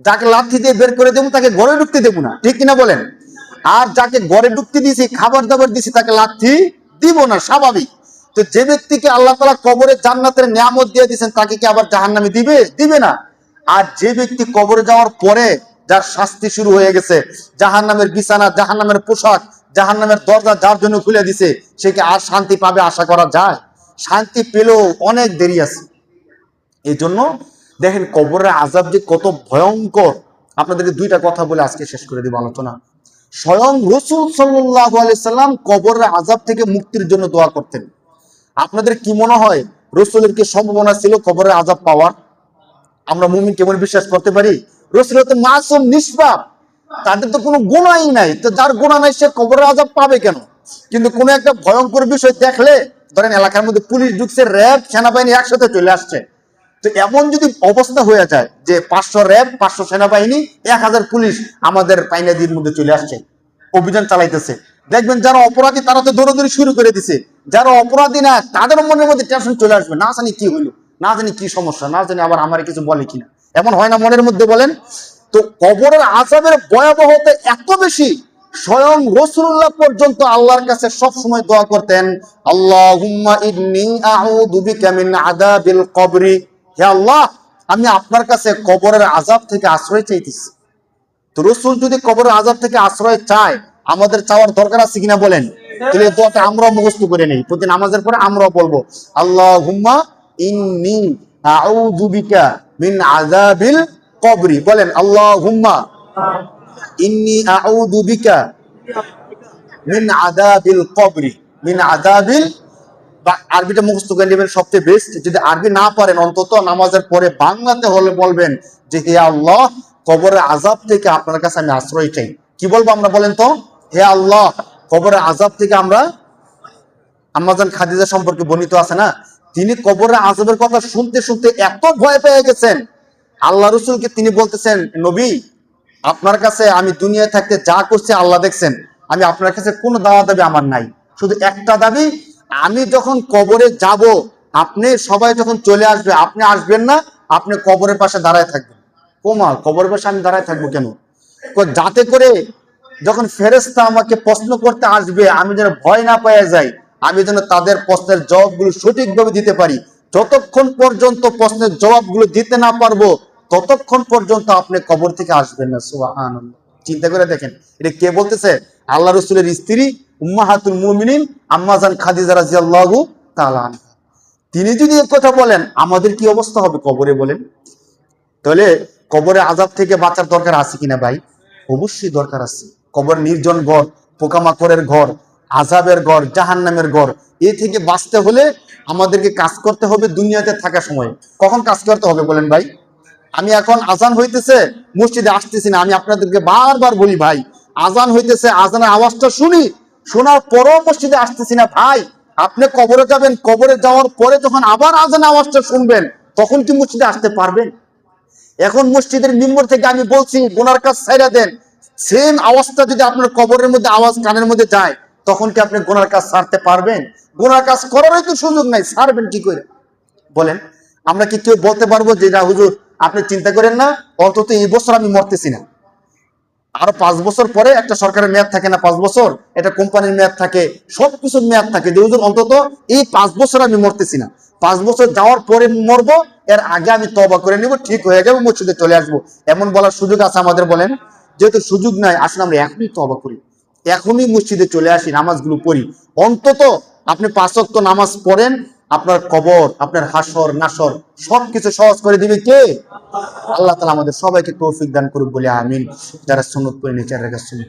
যাকে লাঠি দিয়ে বের করে দেবো তাকে ঘরে ঢুকতে দেবো না, ঠিক কিনা বলেন? আর যাকে ঘরে ঢুকতে দিছি, খাবার দাবার দিছি, তাকে লাঠি দিব না, স্বাভাবিক। তো যে ব্যক্তিকে আল্লাহ তাআলা কবরে জান্নাতের নিয়ামত দিয়ে দিয়েছেন তাকে কি আবার জাহান্নামে দিবে? দিবে না। আর যে ব্যক্তি কবরে যাওয়ার পরে যার শাস্তি শুরু হয়ে গেছে, জাহান্নামের বিছানা, জাহান্নামের পোশাক, জাহান্নামের দরজা যার জন্য খুলে দিছে, সে কি আর শান্তি পাবে আশা করা যায়? শান্তি পেলেও অনেক দেরি আছে। এই জন্য দেখেন কবরের আযাব যে কত ভয়ঙ্কর। আপনাদেরকে 2টা কথা বলে আজকে শেষ করে দিব আলোচনা। স্বয়ং রাসূল সাল্লাল্লাহু আলাইহি সাল্লাম কবরের আযাব থেকে মুক্তির জন্য দোয়া করতেন। আপনাদের কি মনে হয় রাসূলের কি সম্ভাবনা ছিল কবরের আযাব পাওয়ার? আমরা মুমিন কেমন বিশ্বাস করতে পারি? রাসূল তো মাসুম, নিষ্পাপ, তাদের তো কোনো গুনাহই নাই, তো যার গুনাহ নাই সে কবরের আযাব পাবে কেন? কিন্তু কোনো একটা ভয়ঙ্কর বিষয় দেখলে, ধরেন এলাকার মধ্যে পুলিশ ঢুকছে, র্যাব সেনাবাহিনী একসাথে চলে আসছে, তো এমন যদি অবস্থা হয়ে যায় যে 500 র্যাব, 500 সেনাবাহিনী, 1000 পুলিশ আমাদের পাইনাদির মধ্যে চলে আসছে, অভিযান চালাইতেছে, দেখবেন যারা অপরাধী তারা তো দৌড়াদৌড়ি শুরু করে দিছে, যারা অপরাধী না তাদের মনের মধ্যে টেনশন চলে আসবে, না জানি কি হইলো, না জানি কি সমস্যা, না জানি আবার আমার কিছু বলে কিনা। এমন হয় না মনের মধ্যে, বলেন? তো কবরের আযাবের ভয়াবহতা এত বেশি, স্বয়ং রাসূলুল্লাহ পর্যন্ত আল্লাহর কাছে সব সময় দোয়া করতেন, আল্লাহুম্মা ইন্নী আউযু বিকা মিন আযাবিল কবরি, হে আল্লাহ আমি আপনার কাছে কবরের আযাব থেকে আশ্রয় চাইতেছি। তো রাসূল যদি কবরের আযাব থেকে আশ্রয় চায়, আমাদের চাওয়ার দরকার আছে কিনা বলেন? তাহলে দোয়াটা আমরা মুখস্থ করে নেই, প্রতি নামাজের পরে আমরা বলবো, আল্লাহুম্মা ইন্নী আউযু বিকা মিন আযাবিল কবরি। বলেন, আল্লাহুম্মা ইন্নী আউযু বিকা মিন আযাবিল কবরি, মিন আযাবিল, বা আরবিটা মুখস্থ করে নেবেন সবচেয়ে বেস্ট। যদি আরবি না পারেন অন্তত নামাজের পরে বাংলাতে হলে বলবেন যে হে আল্লাহ কবরের আযাব থেকে আপনার কাছে আমি আশ্রয় চাই। কি বলবো আমরা বলেন তো? হে আল্লাহ কবরের আযাব থেকে আমরা, আম্মাজান খাদিজা সম্পর্কে বর্ণিত আছে না, তিনি কবরের আযাবের কথা শুনতে শুনতে এত ভয় পেয়ে গেছেন, আল্লাহ রাসূলকে তিনি বলতেছেন, নবী আপনার কাছে আমি দুনিয়ায় থাকতে যা করছি আল্লাহ দেখছেন, আমি আপনার কাছে কোনো দাওয়া দাবি আমার নাই, শুধু একটা দাবি, আমি যখন কবরে যাব, আপনি সবাই যখন চলে আসবে, আপনি আসবেন না, আপনি কবরের পাশে দাঁড়ায় থাকবেন। কোমা কবরের পাশে আমি দাঁড়ায় থাকবো কেন? যাতে করে যখন ফেরেশতা আমাকে প্রশ্ন করতে আসবে আমি যেন ভয় না পেয়ে যাই, আমি যেন তাদের প্রশ্নের জবাবগুলো সঠিকভাবে দিতে পারি। যতক্ষণ পর্যন্ত প্রশ্নের জবাবগুলো দিতে না পারবো ততক্ষণ পর্যন্ত আপনি কবর থেকে আসবেন না। সুবহানাল্লাহ, চিন্তা করে দেখেন, এটা কে বলতেছে? আল্লাহ রাসূলের স্ত্রী উম্মাহাতুল মুমিনিন আম্মাজান খাদিজা রাদিয়াল্লাহু তাআলা আনহা। তিনি যদি এই কথা বলেন, আমাদের কি অবস্থা হবে কবরে, বলেন? তাহলে কবরে আযাব থেকে বাঁচার দরকার আছে কিনা ভাই? অবশ্যই দরকার আছে। কবর নির্জন ঘর, পোকামাকড়ের ঘর, আযাবের ঘর, জাহান্নামের ঘর, এ থেকে বাঁচতে হলে আমাদেরকে কাজ করতে হবে দুনিয়াতে থাকা সময়। কখন কাজ করতে হবে বলেন ভাই? আমি এখন আজান হইতেছে, মসজিদে আসতেছি না, আমি আপনাদেরকে বারবার বলি ভাই, আজান হইতেছে, আজানের আওয়াজটা শুনি, শোনার পরও মসজিদে আসতেছি না, ভাই আপনি কবরে যাবেন, কবরে যাওয়ার পরে যখন আবার আজানের আওয়াজটা শুনবেন তখন কি মসজিদে আসতে পারবেন? এখন মসজিদের মিম্বর থেকে আমি বলছি গুনার কাজ ছাইড়া দেন, সেম আওয়াজটা যদি আপনার কবরের মধ্যে আওয়াজ কানের মধ্যে যায় তখন কি আপনি গুনার কাজ ছাড়তে পারবেন? গুনার কাজ করারই তো সুযোগ নাই, ছাড়বেন কি করে বলেন? আমরা কি কেউ বলতে পারবো যে না হুজুর আপনি চিন্তা করেন না, অন্তত এই বছর আমি মরতেছি না, আরো 5 বছর পরে, একটা সরকারের মেয়াদ থাকে না 5 বছর, এটা কোম্পানির মেয়াদ থাকে, সবকিছুর মেয়াদ থাকে, যে হুজুর অন্তত এই 5 বছর আমি মরতেছি না, 5 বছর যাওয়ার পরে মরবো, এর আগে আমি তওবা করে নিব, ঠিক হয়ে যাবে, মসজিদে চলে আসবো, এমন বলার সুযোগ আছে আমাদের বলেন? যেহেতু সুযোগ নাই, আসুন আমরা এখনই তওবা করি, এখনই মসজিদে চলে আসি, নামাজগুলো পড়ি। অন্তত আপনি 5 ওয়াক্ত নামাজ পড়েন, আপনার কবর, আপনার হাসর নাসর সবকিছু সহজ করে দিবে কে? আল্লাহ তাআলা আমাদের সবাইকে তৌফিক দান করুক বলে আমিন। যারা সুন্নাত পড়ে নিচে রাখা সুন্নাত